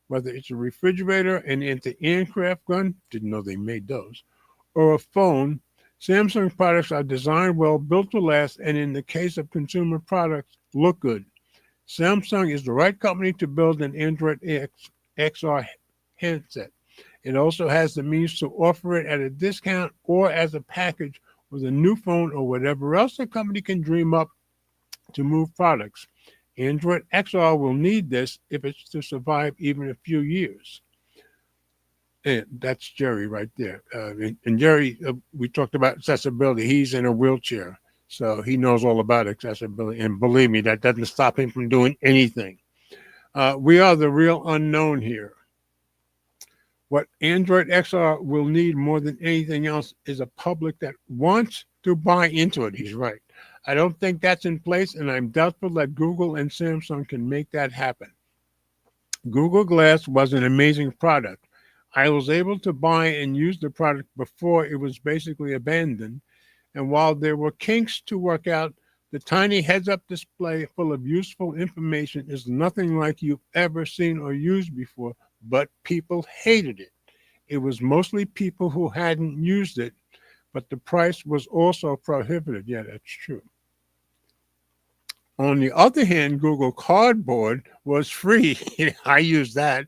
whether it's a refrigerator, an anti-aircraft gun, didn't know they made those, or a phone. Samsung products are designed well, built to last, and in the case of consumer products, look good. Samsung is the right company to build an Android XR handset. It also has the means to offer it at a discount or as a package with a new phone or whatever else the company can dream up to move products. Android XR will need this if it's to survive even a few years. And that's Jerry right there. And Jerry, we talked about accessibility. He's in a wheelchair. So he knows all about accessibility. And believe me, that doesn't stop him from doing anything. We are the real unknown here. What Android XR will need more than anything else is a public that wants to buy into it. He's right. I don't think that's in place, and I'm doubtful that Google and Samsung can make that happen. Google Glass was an amazing product. I was able to buy and use the product before it was basically abandoned. And while there were kinks to work out, the tiny heads-up display full of useful information is nothing like you've ever seen or used before, but people hated it. It was mostly people who hadn't used it, but the price was also prohibitive. Yeah, that's true. On the other hand, Google Cardboard was free. I used that.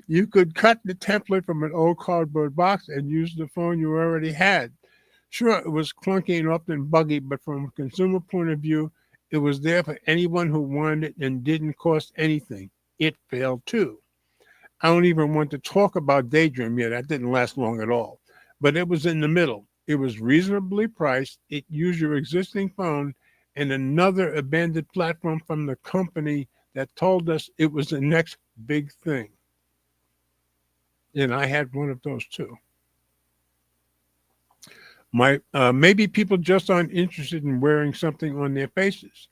You could cut the template from an old cardboard box and use the phone you already had. Sure, it was clunky and often buggy, but from a consumer point of view, it was there for anyone who wanted it and didn't cost anything. It failed too. I don't even want to talk about Daydream yet. That didn't last long at all. But it was in the middle. It was reasonably priced. It used your existing phone and another abandoned platform from the company that told us it was the next big thing. And I had one of those too. Maybe people just aren't interested in wearing something on their faces.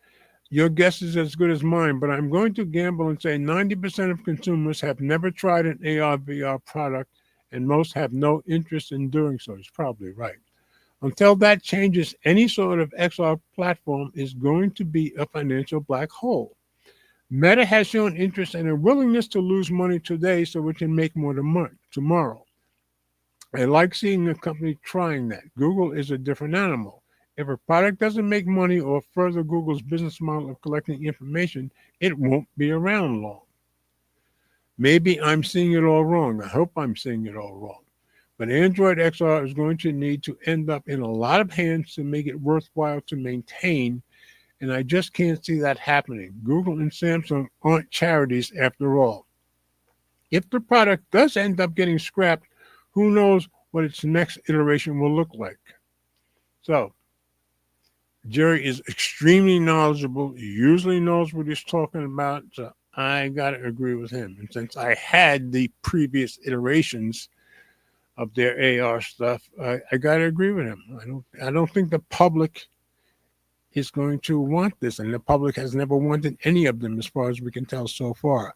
Your guess is as good as mine, but I'm going to gamble and say 90% of consumers have never tried an AR/VR product, and most have no interest in doing so. It's probably right. Until that changes, any sort of XR platform is going to be a financial black hole. Meta has shown interest and a willingness to lose money today so it can make more tomorrow. I like seeing a company trying that. Google is a different animal. If a product doesn't make money or further Google's business model of collecting information, it won't be around long. Maybe I'm seeing it all wrong. I hope I'm seeing it all wrong. But Android XR is going to need to end up in a lot of hands to make it worthwhile to maintain, and I just can't see that happening. Google and Samsung aren't charities after all. If the product does end up getting scrapped, who knows what its next iteration will look like. So, Jerry is extremely knowledgeable. He usually knows what he's talking about. So I got to agree with him. And since I had the previous iterations of their AR stuff, I got to agree with him. I don't think the public is going to want this, and the public has never wanted any of them, as far as we can tell so far.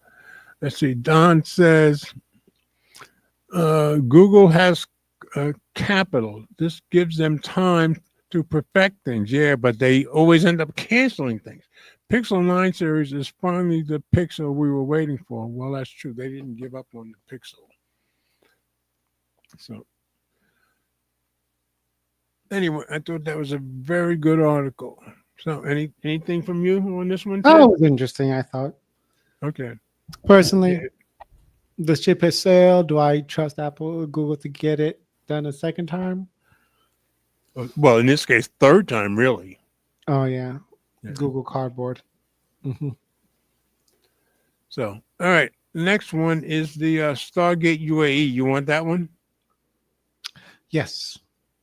Let's see. Don says Google has capital. This gives them time to perfect things. Yeah, but they always end up canceling things. Pixel 9 series is finally the Pixel we were waiting for. Well, that's true. They didn't give up on the Pixel. So, anyway, I thought that was a very good article. So, anything from you on this one, Ted? Oh, it was interesting, I thought. Okay. Personally, Yeah. the ship has sailed. Do I trust Apple or Google to get it done a second time? Well, in this case, third time, really. Oh, yeah. Yeah. Google Cardboard. Mm-hmm. So, all right. The next one is the Stargate UAE. You want that one? Yes.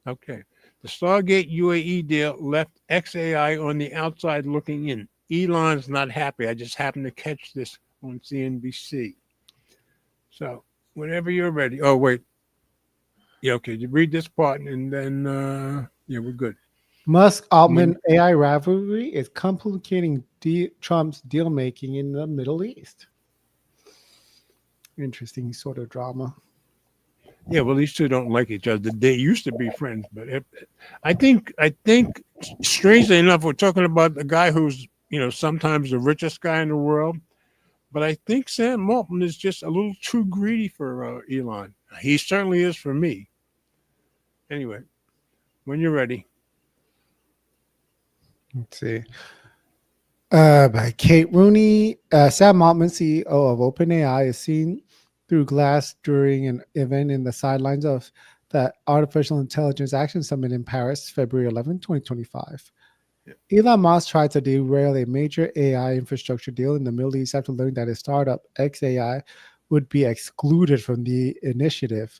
Okay. The Stargate UAE deal left XAI on the outside looking in. Elon's not happy. I just happened to catch this on CNBC. So, whenever you're ready. Oh, wait. Yeah, okay. You read this part and then, yeah, we're good. Musk Altman AI rivalry is complicating Trump's deal making in the Middle East. Interesting sort of drama. Yeah, well, these two don't like each other. They used to be friends, but I think, strangely enough, we're talking about the guy who's, sometimes the richest guy in the world. But I think Sam Altman is just a little too greedy for Elon. He certainly is for me. Anyway, when you're ready. Let's see. By Kate Rooney, Sam Altman, CEO of OpenAI, is seen through glass during an event in the sidelines of the Artificial Intelligence Action Summit in Paris, February 11, 2025. Yeah. Elon Musk tried to derail a major AI infrastructure deal in the Middle East after learning that his startup XAI would be excluded from the initiative.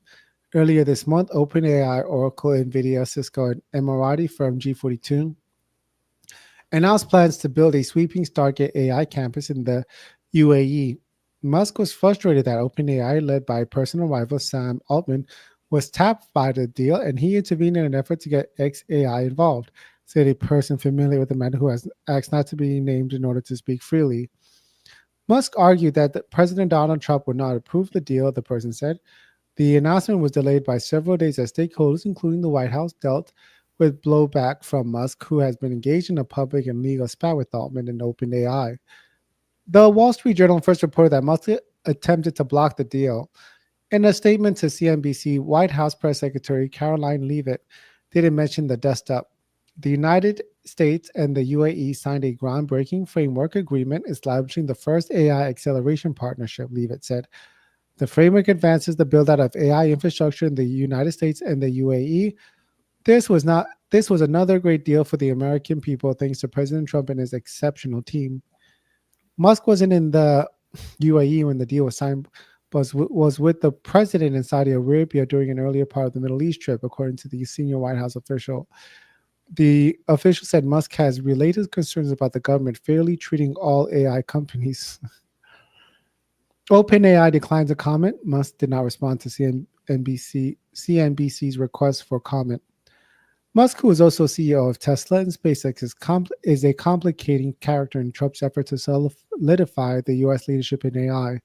Earlier this month, OpenAI, Oracle, NVIDIA, Cisco, and Emirati firm G42 announced plans to build a sweeping Stargate AI campus in the UAE. Musk was frustrated that OpenAI, led by personal rival Sam Altman, was tapped by the deal, and he intervened in an effort to get XAI involved, said a person familiar with the matter who has asked not to be named in order to speak freely. Musk argued that President Donald Trump would not approve the deal, the person said. The announcement was delayed by several days as stakeholders, including the White House, dealt with blowback from Musk, who has been engaged in a public and legal spat with Altman and OpenAI. The Wall Street Journal first reported that Musk attempted to block the deal. In a statement to CNBC, White House Press Secretary Caroline Leavitt didn't mention the dust-up. The United States and the UAE signed a groundbreaking framework agreement establishing the first AI acceleration partnership, Leavitt said. The framework advances the build-out of AI infrastructure in the United States and the UAE. This was another great deal for the American people, thanks to President Trump and his exceptional team. Musk wasn't in the UAE when the deal was signed, but was with the president in Saudi Arabia during an earlier part of the Middle East trip, according to the senior White House official. The official said Musk has related concerns about the government fairly treating all AI companies. OpenAI declined to comment. Musk did not respond to CNBC's request for comment. Musk, who is also CEO of Tesla and SpaceX, is a complicating character in Trump's effort to solidify the U.S. leadership in AI.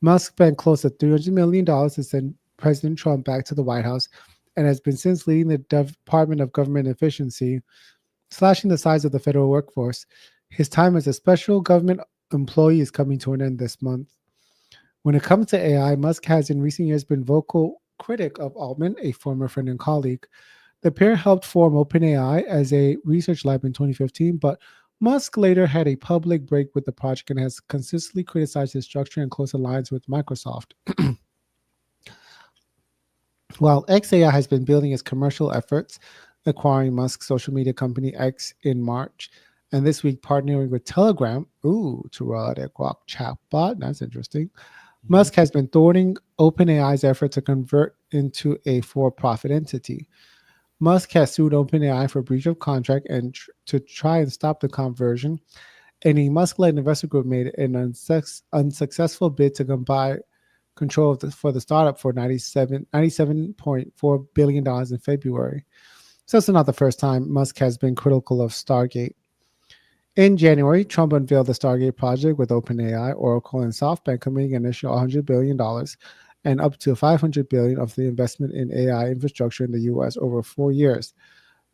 Musk spent close to $300 million to send President Trump back to the White House and has been since leading the Department of Government Efficiency, slashing the size of the federal workforce. His time as a special government employee is coming to an end this month. When it comes to AI, Musk has in recent years been vocal critic of Altman, a former friend and colleague. The pair helped form OpenAI as a research lab in 2015, but Musk later had a public break with the project and has consistently criticized its structure and close alliance with Microsoft. While XAI has been building its commercial efforts, acquiring Musk's social media company X in March, and this week partnering with Telegram, to roll out a Grok chatbot. That's interesting. Musk has been thwarting OpenAI's effort to convert into a for-profit entity. Musk has sued OpenAI for breach of contract and to try and stop the conversion, and a Musk-led investor group made an unsuccessful bid to buy control for the startup for $97.4 billion in February. So it's not the first time Musk has been critical of Stargate. In January, Trump unveiled the Stargate project with OpenAI, Oracle, and SoftBank committing an initial $100 billion and up to $500 billion of the investment in AI infrastructure in the U.S. over 4 years.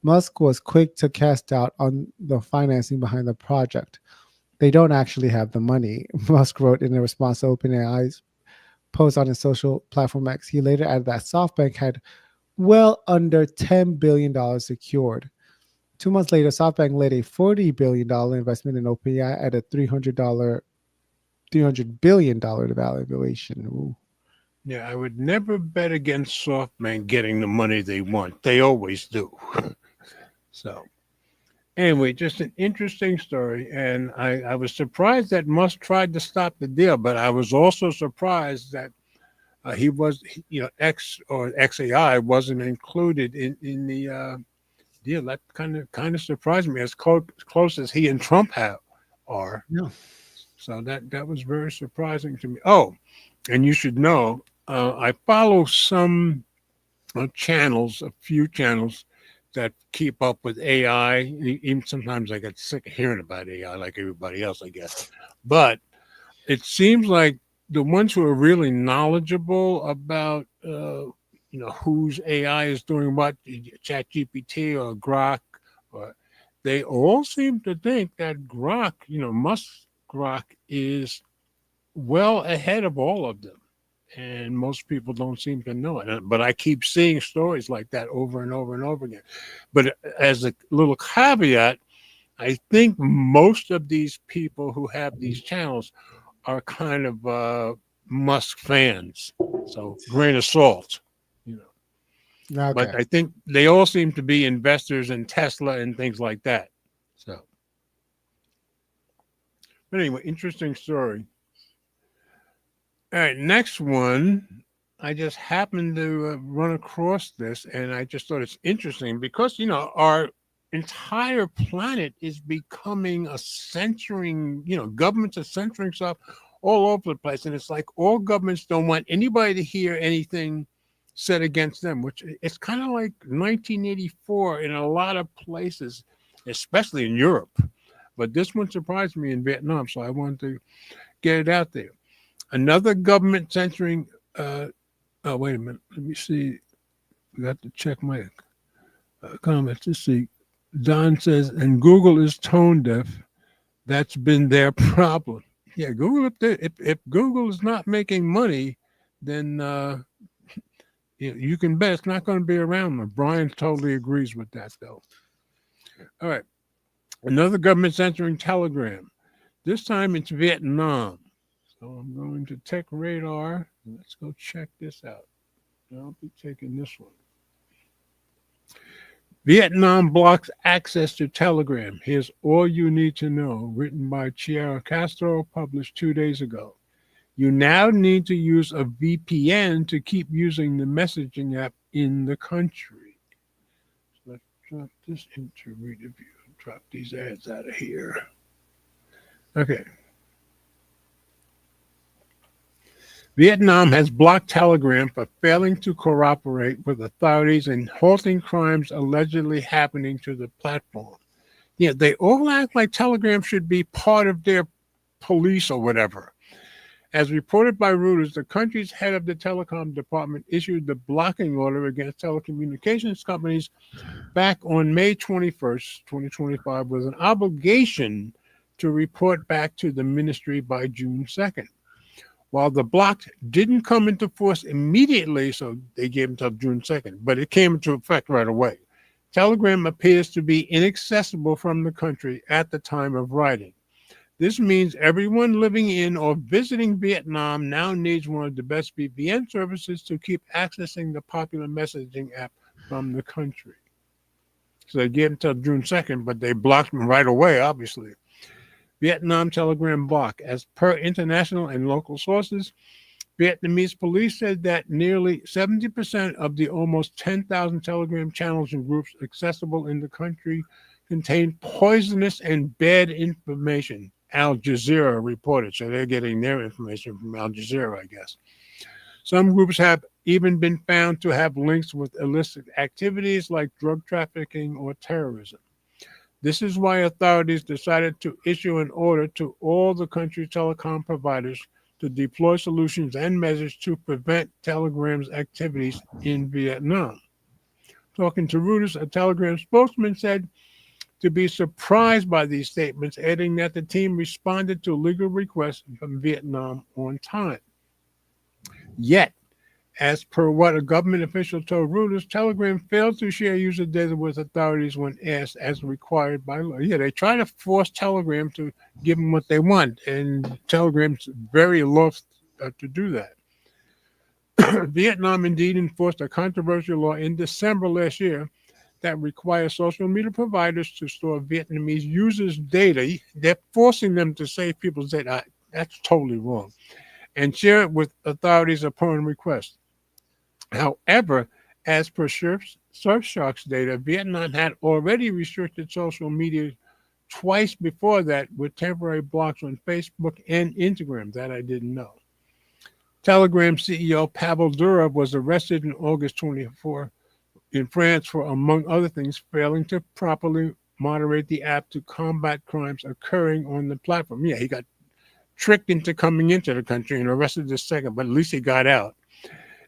Musk was quick to cast doubt on the financing behind the project. They don't actually have the money, Musk wrote in a response to OpenAI's post on his social platform X. He later added that SoftBank had well under $10 billion secured. 2 months later, SoftBank led a $40 billion investment in OpenAI at a $300 billion valuation. Ooh. Yeah, I would never bet against SoftBank getting the money they want. They always do. So, anyway, just an interesting story. And I was surprised that Musk tried to stop the deal, but I was also surprised that X or XAI wasn't included in the deal. That kind of surprised me, as close as he and Trump are. Yeah. So that was very surprising to me. Oh, and you should know, I follow some channels, a few channels that keep up with AI. Even sometimes I get sick of hearing about AI, like everybody else, I guess. But it seems like the ones who are really knowledgeable about whose AI is doing what, ChatGPT or Grok, they all seem to think that Grok, Musk's Grok, is well ahead of all of them. And most people don't seem to know it. But I keep seeing stories like that over and over and over again. But as a little caveat, I think most of these people who have these channels are kind of Musk fans. So grain of salt. Okay. But I think they all seem to be investors in Tesla and things like that. So, but anyway, interesting story. All right, next one. I just happened to run across this, and I just thought it's interesting because our entire planet is becoming a censoring. Governments are censoring stuff all over the place, and it's like all governments don't want anybody to hear anything said against them, which it's kind of like 1984 in a lot of places, especially in Europe. But this one surprised me in Vietnam, so I wanted to get it out there. Another government censoring. Wait a minute. Let me see. I got to check my comments. Let's see. Don says, and Google is tone deaf. That's been their problem. Yeah, Google. If Google is not making money, then you can bet it's not going to be around. Brian totally agrees with that, though. All right. Another government censoring Telegram. This time it's Vietnam. So I'm going to Tech Radar. Let's go check this out. I'll be taking this one. Vietnam blocks access to Telegram. Here's all you need to know. Written by Chiara Castro, published 2 days ago. You now need to use a VPN to keep using the messaging app in the country. So let's drop this into reader view. Drop these ads out of here. Okay. Vietnam has blocked Telegram for failing to cooperate with authorities in halting crimes allegedly happening to the platform. Yeah, they all act like Telegram should be part of their police or whatever. As reported by Reuters, the country's head of the telecom department issued the blocking order against telecommunications companies back on May 21st, 2025, with an obligation to report back to the ministry by June 2nd. While the block didn't come into force immediately, so they gave until June 2nd, but it came into effect right away. Telegram appears to be inaccessible from the country at the time of writing. This means everyone living in or visiting Vietnam now needs one of the best VPN services to keep accessing the popular messaging app from the country. So they gave until June 2nd, but they blocked them right away, obviously. Vietnam Telegram block. As per international and local sources, Vietnamese police said that nearly 70% of the almost 10,000 Telegram channels and groups accessible in the country contain poisonous and bad information. Al Jazeera reported, so they're getting their information from Al Jazeera, I guess. Some groups have even been found to have links with illicit activities like drug trafficking or terrorism. This is why authorities decided to issue an order to all the country's telecom providers to deploy solutions and measures to prevent Telegram's activities in Vietnam. Talking to Reuters, a Telegram spokesman said to be surprised by these statements, adding that the team responded to legal requests from Vietnam on time. Yet, as per what a government official told Reuters, Telegram failed to share user data with authorities when asked as required by law. Yeah, they try to force Telegram to give them what they want, and Telegram's very loath to do that. Vietnam indeed enforced a controversial law in December last year that requires social media providers to store Vietnamese users' data. They're forcing them to save people's data. That's totally wrong. And share it with authorities upon request. However, as per Surfshark's data, Vietnam had already restricted social media twice before that with temporary blocks on Facebook and Instagram. That I didn't know. Telegram CEO Pavel Durov was arrested in August 24 in France for, among other things, failing to properly moderate the app to combat crimes occurring on the platform. Yeah, he got tricked into coming into the country and arrested this second, but at least he got out.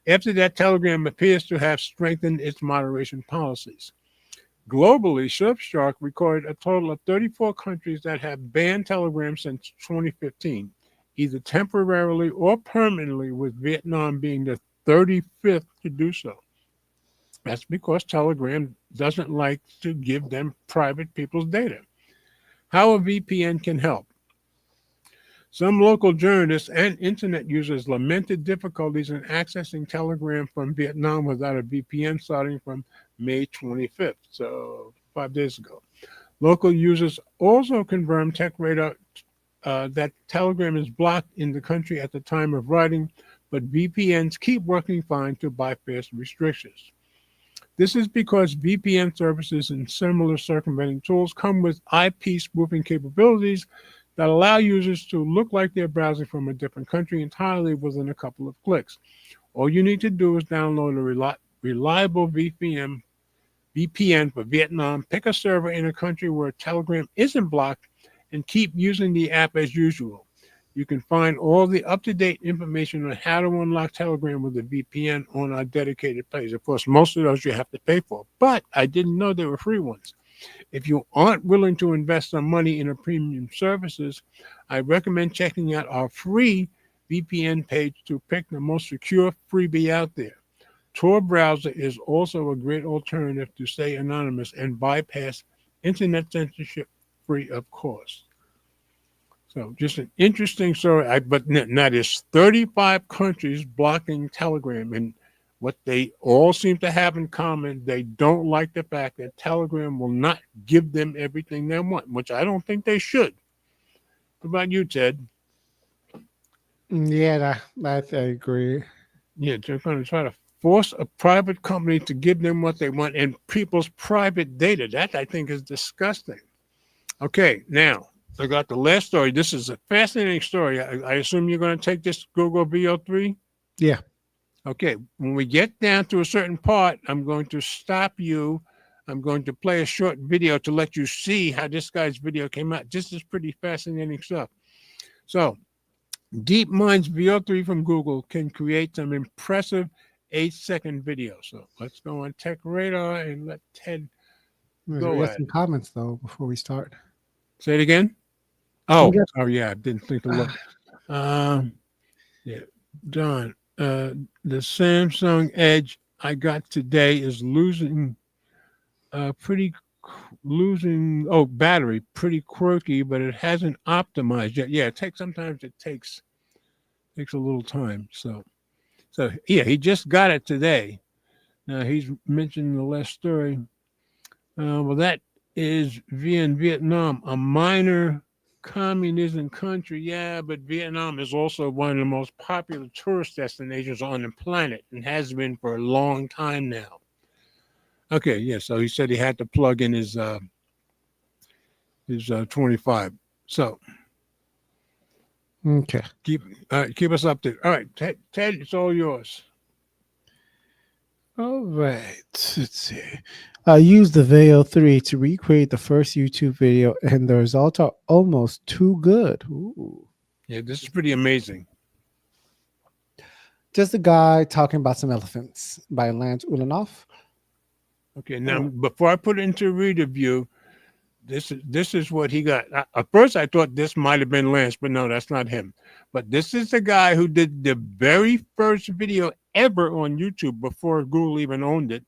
After that, Telegram appears to have strengthened its moderation policies. Globally, Surfshark recorded a total of 34 countries that have banned Telegram since 2015, either temporarily or permanently, with Vietnam being the 35th to do so. That's because Telegram doesn't like to give them private people's data. How a VPN can help. Some local journalists and internet users lamented difficulties in accessing Telegram from Vietnam without a VPN starting from May 25th, so 5 days ago. Local users also confirmed TechRadar that Telegram is blocked in the country at the time of writing, but VPNs keep working fine to bypass restrictions. This is because VPN services and similar circumventing tools come with IP spoofing capabilities that allow users to look like they're browsing from a different country entirely within a couple of clicks. All you need to do is download a reliable VPN for Vietnam, pick a server in a country where Telegram isn't blocked, and keep using the app as usual. You can find all the up-to-date information on how to unlock Telegram with a VPN on our dedicated page. Of course, most of those you have to pay for, but I didn't know there were free ones. If you aren't willing to invest some money in a premium services, I recommend checking out our free VPN page to pick the most secure freebie out there. Tor browser is also a great alternative to stay anonymous and bypass internet censorship free of cost. So just an interesting story. But now there's 35 countries blocking Telegram, and what they all seem to have in common, they don't like the fact that Telegram will not give them everything they want, which I don't think they should. What about you, Ted? Yeah, I agree. Yeah, they're going to try to force a private company to give them what they want and people's private data. That, I think, is disgusting. Okay, now, I got the last story. This is a fascinating story. I assume you're going to take this Google VO3? Yeah. Okay, when we get down to a certain part, I'm going to stop you. I'm going to play a short video to let you see how this guy's video came out. This is pretty fascinating stuff. So, DeepMind's VO3 from Google can create some impressive 8-second videos. So, let's go on TechRadar and let Ted We go got at some it. comments, though, before we start. Say it again. Oh, guess- oh yeah, I didn't think to look. Yeah, John, the Samsung Edge I got today is losing, losing. Oh, battery pretty quirky, but it hasn't optimized yet. Yeah, sometimes it takes a little time. So yeah, he just got it today. Now he's mentioned the last story. Well, that is Vietnam, a minor communism country. Yeah, but Vietnam is also one of the most popular tourist destinations on the planet and has been for a long time now. Okay, yeah. So he said he had to plug in his 25. So Okay. keep us updated. All right, Ted, it's all yours. All right. Let's see. I used the Veil 3 to recreate the first YouTube video, and the results are almost too good. Ooh. Yeah, this is pretty amazing. Just a guy talking about some elephants by Lance Ulanoff. Okay, now before I put it into reader view, this is what he got. At first, I thought this might have been Lance, but no, that's not him. But this is the guy who did the very first video ever on YouTube before Google even owned it,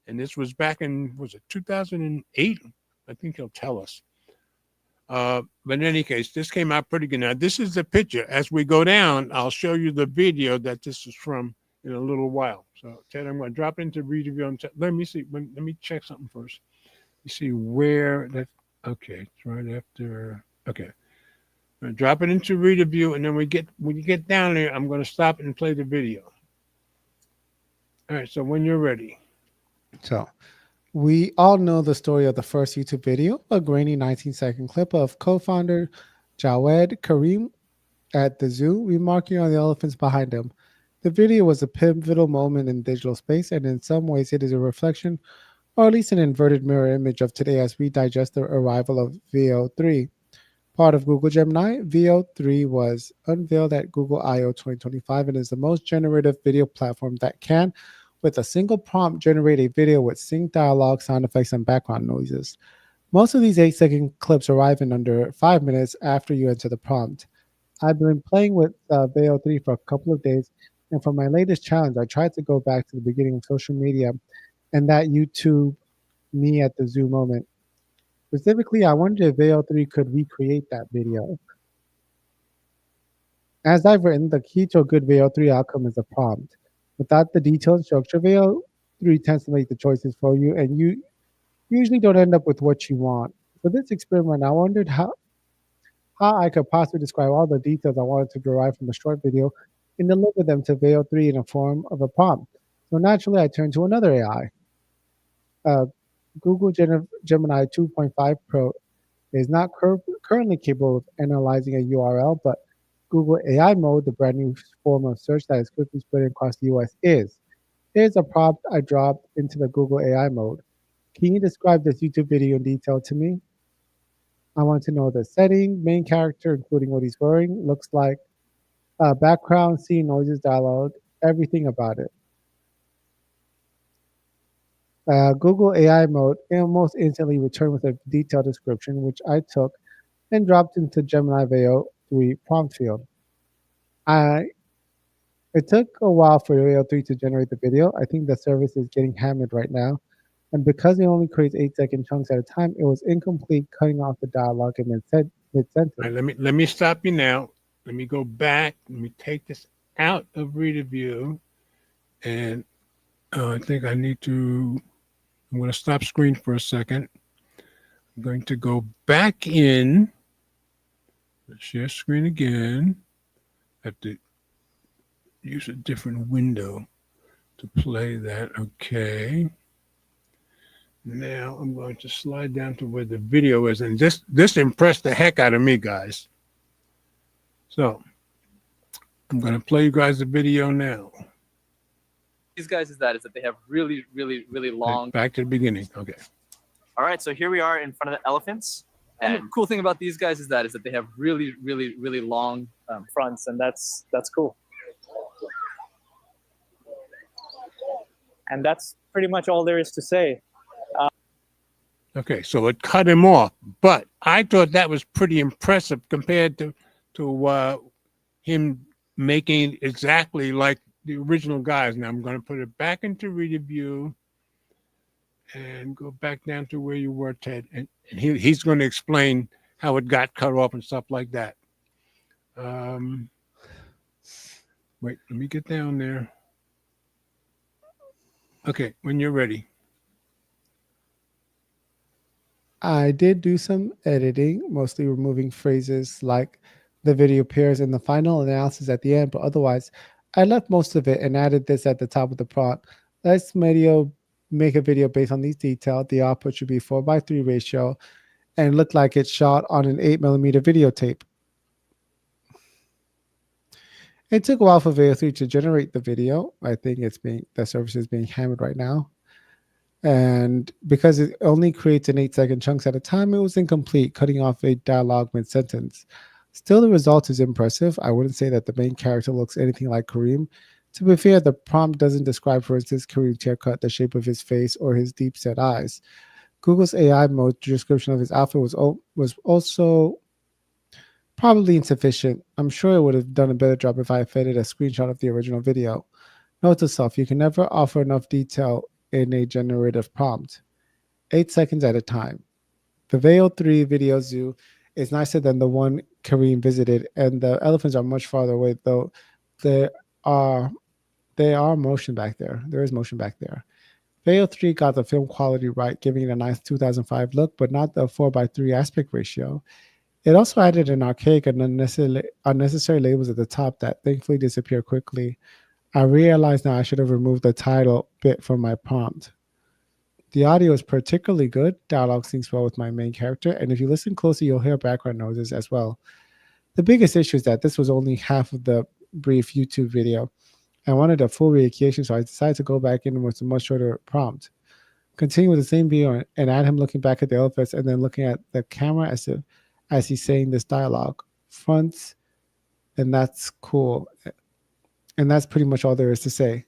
and this was back in 2008? I think he'll tell us. But in any case, this came out pretty good. Now, this is the picture. As we go down, I'll show you the video that this is from in a little while. So, Ted, I'm going to drop into reader view. Let me see. Let me check something first. You see where that. Okay, it's right after. Okay, I'm gonna drop it into reader view, and then when you get down there, I'm going to stop and play the video. All right. So when you're ready. So, we all know the story of the first YouTube video, a grainy 19-second clip of co-founder Jawed Karim at the zoo remarking on the elephants behind him. The video was a pivotal moment in digital space, and in some ways, it is a reflection, or at least an inverted mirror image of today as we digest the arrival of Veo 3. Part of Google Gemini, Veo 3 was unveiled at Google I/O 2025 and is the most generative video platform that can, with a single prompt, generate a video with sync dialogue, sound effects, and background noises. Most of these 8-second clips arrive in under 5 minutes after you enter the prompt. I've been playing with Veo 3 for a couple of days, and for my latest challenge, I tried to go back to the beginning of social media and that YouTube me at the zoo moment. Specifically, I wondered if Veo 3 could recreate that video. As I've written, the key to a good Veo 3 outcome is a prompt. Without the detailed structure, Veo 3 tends to make the choices for you, and you usually don't end up with what you want. For this experiment, I wondered how I could possibly describe all the details I wanted to derive from the short video and deliver them to Veo 3 in a form of a prompt. So naturally, I turned to another AI. Google Gemini 2.5 Pro is not currently capable of analyzing a URL, but Google AI Mode, the brand new form of search that is quickly spreading across the US, is. Here's a prompt I dropped into the Google AI Mode. Can you describe this YouTube video in detail to me? I want to know the setting, main character, including what he's wearing, looks like, background, scene, noises, dialogue, everything about it. Google AI Mode almost instantly returned with a detailed description, which I took and dropped into Gemini Veo 3 prompt field. It took a while for Veo 3 to generate the video. I think the service is getting hammered right now. And because it only creates 8-second chunks at a time, it was incomplete, cutting off the dialogue in mid-sentence. Right, let me stop you now. Let me go back. Let me take this out of reader view, and I think I need to. I'm going to stop screen for a second. I'm going to go back in. Share screen again. I have to use a different window to play that. Okay. Now I'm going to slide down to where the video is, and this impressed the heck out of me, guys. So I'm going to play you guys the video now. These guys is that they have really, really, really long. Back to the beginning. Okay. All right, so here we are in front of the elephants. And the cool thing about these guys is that they have really, really, really long fronts, and that's cool. And that's pretty much all there is to say. Okay, so it cut him off, but I thought that was pretty impressive compared to him making exactly like the original guys. Now I'm going to put it back into review and go back down to where you were, Ted, and he's going to explain how it got cut off and stuff like that. Wait, let me get down there. Okay, when you're ready. I did do some editing, mostly removing phrases like the video appears in the final analysis at the end, but otherwise, I left most of it and added this at the top of the prompt. Let's make a video based on these details. The output should be 4:3 ratio and look like it's shot on an 8mm videotape. It took a while for Veo 3 to generate the video. I think the service is being hammered right now. And because it only creates in 8-second chunks at a time, it was incomplete, cutting off a dialogue mid-sentence. Still, the result is impressive. I wouldn't say that the main character looks anything like Kareem. To be fair, the prompt doesn't describe, for instance, Kareem's haircut, the shape of his face, or his deep-set eyes. Google's AI mode description of his outfit was also probably insufficient. I'm sure it would have done a better job if I had fed it a screenshot of the original video. Note to self, you can never offer enough detail in a generative prompt. 8 seconds at a time. The Veo 3 video zoo is nicer than the one Kareem visited, and the elephants are much farther away, though there are motion back there. There is motion back there. Veo 3 got the film quality right, giving it a nice 2005 look, but not the 4:3 aspect ratio. It also added an archaic and unnecessary labels at the top that thankfully disappear quickly. I realize now I should have removed the title bit from my prompt. The audio is particularly good. Dialogue syncs well with my main character, and if you listen closely, you'll hear background noises as well. The biggest issue is that this was only half of the brief YouTube video. I wanted a full recreation, so I decided to go back in with a much shorter prompt. Continue with the same video and add him looking back at the elephants and then looking at the camera as he's saying this dialogue. Fronts, and that's cool. And that's pretty much all there is to say.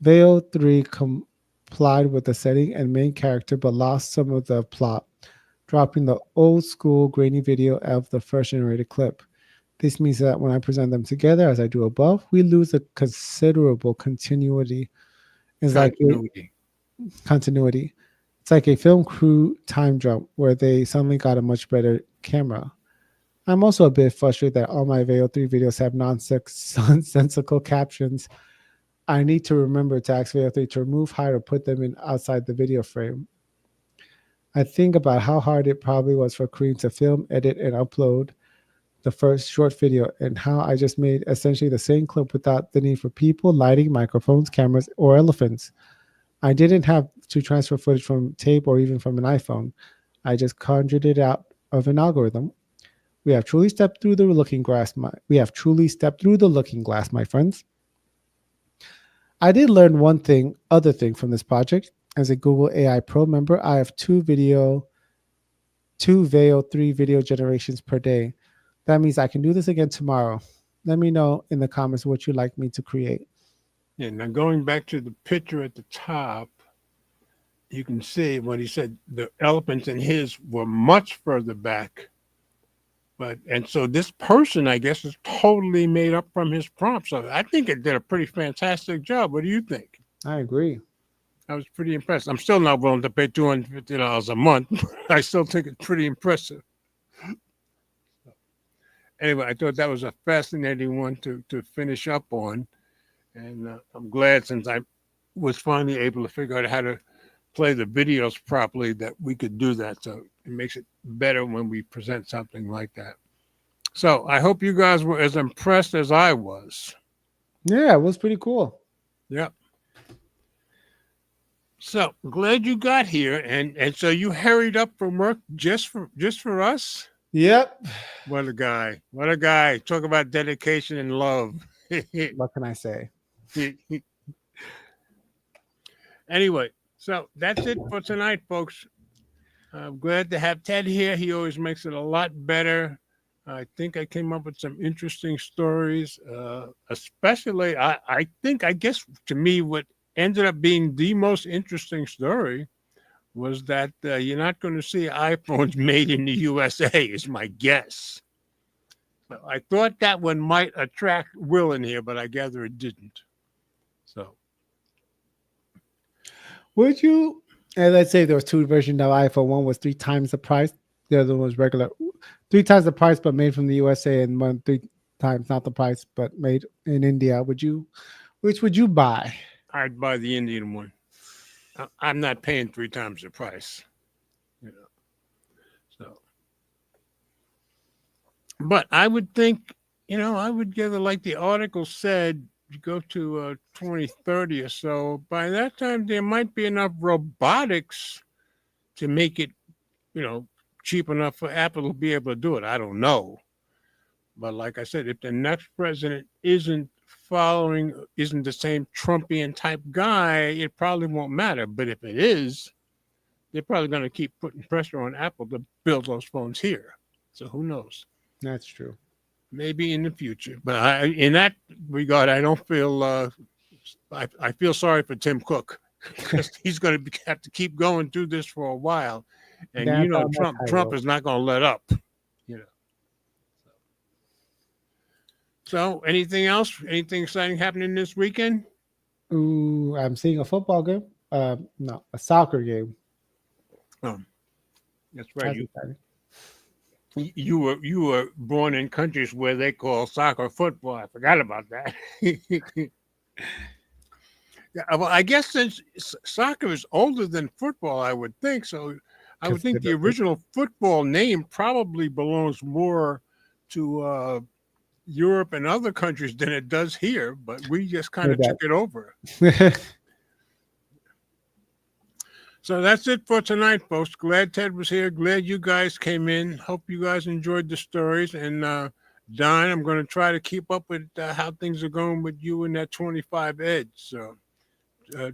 Veo 3 complied with the setting and main character, but lost some of the plot, dropping the old school grainy video of the first generated clip. This means that when I present them together, as I do above, we lose a considerable continuity. Continuity. It's like a film crew time jump where they suddenly got a much better camera. I'm also a bit frustrated that all my Veo 3 videos have nonsensical captions. I need to remember to ask Veo 3 to remove, hide, or put them in outside the video frame. I think about how hard it probably was for Kareem to film, edit, and upload the first short video, and how I just made essentially the same clip without the need for people, lighting, microphones, cameras, or elephants. I didn't have to transfer footage from tape or even from an iPhone. I just conjured it out of an algorithm. We have truly stepped through the looking glass, my friends. I did learn other thing from this project. As a Google AI Pro member, I have two Veo 3 video generations per day. That means I can do this again tomorrow. Let me know in the comments what you'd like me to create. Yeah, now going back to the picture at the top, you can see what he said, the elephants in his were much further back. And so this person, I guess, is totally made up from his prompt. So I think it did a pretty fantastic job. What do you think? I agree. I was pretty impressed. I'm still not willing to pay $250 a month. I still think it's pretty impressive. Anyway, I thought that was a fascinating one to finish up on. And I'm glad, since I was finally able to figure out how to play the videos properly, that we could do that. So it makes it better when we present something like that. So I hope you guys were as impressed as I was. Yeah, it was pretty cool. Yep. So glad you got here, and so you hurried up from work just for us. Yep. What a guy! What a guy! Talk about dedication and love. What can I say? Anyway, so that's it for tonight, folks. I'm glad to have Ted here. He always makes it a lot better. I think I came up with some interesting stories, especially I guess to me what ended up being the most interesting story was that you're not going to see iPhones made in the USA, is my guess. But I thought that one might attract Will in here, but I gather it didn't. So, Would you, and let's say there was two versions of iPhone. One was 3 times the price. The other one was regular. 3 times the price, but made from the USA, and 3 times not the price, but made in India. Which would you buy? I'd buy the Indian one. I'm not paying 3 times the price. You know. So, but I would think, I would gather, like the article said, you go to 2030 or so. By that time, there might be enough robotics to make it, cheap enough for Apple to be able to do it. I don't know. But like I said, if the next president isn't the same Trumpian type guy, it probably won't matter. But if it is, they're probably going to keep putting pressure on Apple to build those phones here. So who knows? That's true. Maybe in the future. But in that regard, I don't feel, I feel sorry for Tim Cook, because he's going to have to keep going through this for a while. And Trump is not going to let up. So, anything else? Anything exciting happening this weekend? Ooh, I'm seeing a football game. No, a soccer game. Oh, that's right. You were born in countries where they call soccer football. I forgot about that. Yeah, well, I guess since soccer is older than football, I would think so. I would think the original football name probably belongs more to Europe and other countries than it does here, but we just kind of took it over. So that's it for tonight, folks. Glad Ted was here. Glad you guys came in. Hope you guys enjoyed the stories. And Don, I'm going to try to keep up with how things are going with you and that 25 Edge. So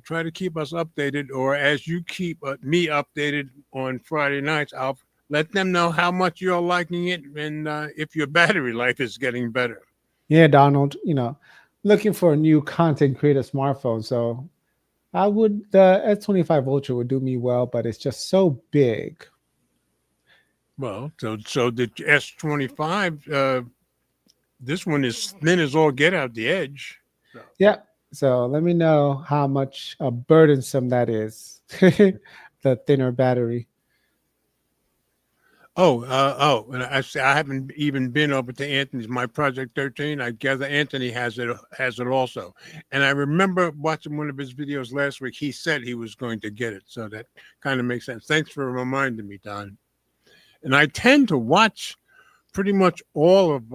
try to keep us updated, or as you keep me updated on Friday nights, I'll let them know how much you're liking it and if your battery life is getting better. Yeah, Donald, looking for a new content creator smartphone. So the S25 Ultra would do me well, but it's just so big. Well, so the S25, this one is thin as all get out the edge. So. Yeah. So let me know how much burdensome that is, the thinner battery. And I haven't even been over to Anthony's, my Project 13. I gather Anthony has it also. And I remember watching one of his videos last week. He said he was going to get it, so that kind of makes sense. Thanks for reminding me, Don. And I tend to watch pretty much all of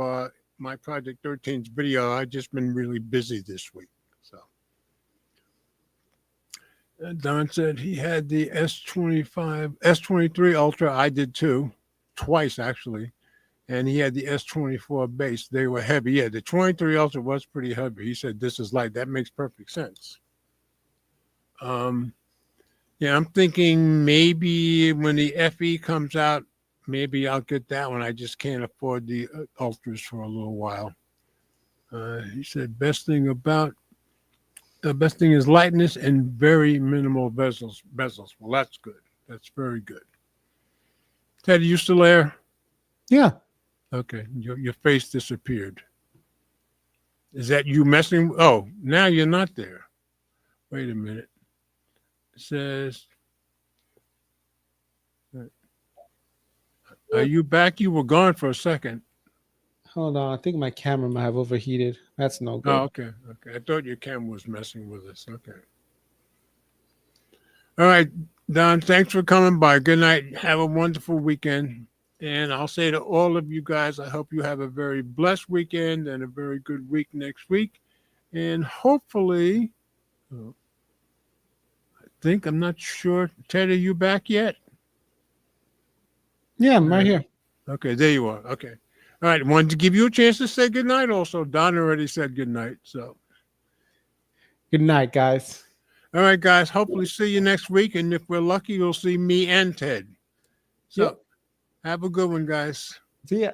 my Project 13's video. I've just been really busy this week. So Don said he had the S23 Ultra. I did too. Twice actually, and he had the S24 base. They were heavy. Yeah, the 23 Ultra was pretty heavy. He said this is light. That makes perfect sense. I'm thinking maybe when the FE comes out, maybe I'll get that one. I just can't afford the Ultras for a little while. He said best thing is lightness and very minimal bezels. Well, that's good. That's very good. Ted, are you still there? Yeah. Okay. Your face disappeared. Is that you messing? Oh, now you're not there. Wait a minute. It says, are you back? You were gone for a second. Hold on. I think my camera might have overheated. That's no good. Oh, okay. I thought your camera was messing with us. Okay. All right, Don, thanks for coming by. Good night. Have a wonderful weekend. And I'll say to all of you guys, I hope you have a very blessed weekend and a very good week next week. And hopefully, I'm not sure. Ted, are you back yet? Yeah, I'm right here. Okay, there you are. Okay. All right. Wanted to give you a chance to say good night also. Don already said good night. So good night, guys. All right, guys. Hopefully see you next week. And if we're lucky, you'll see me and Ted. So have a good one, guys. See ya.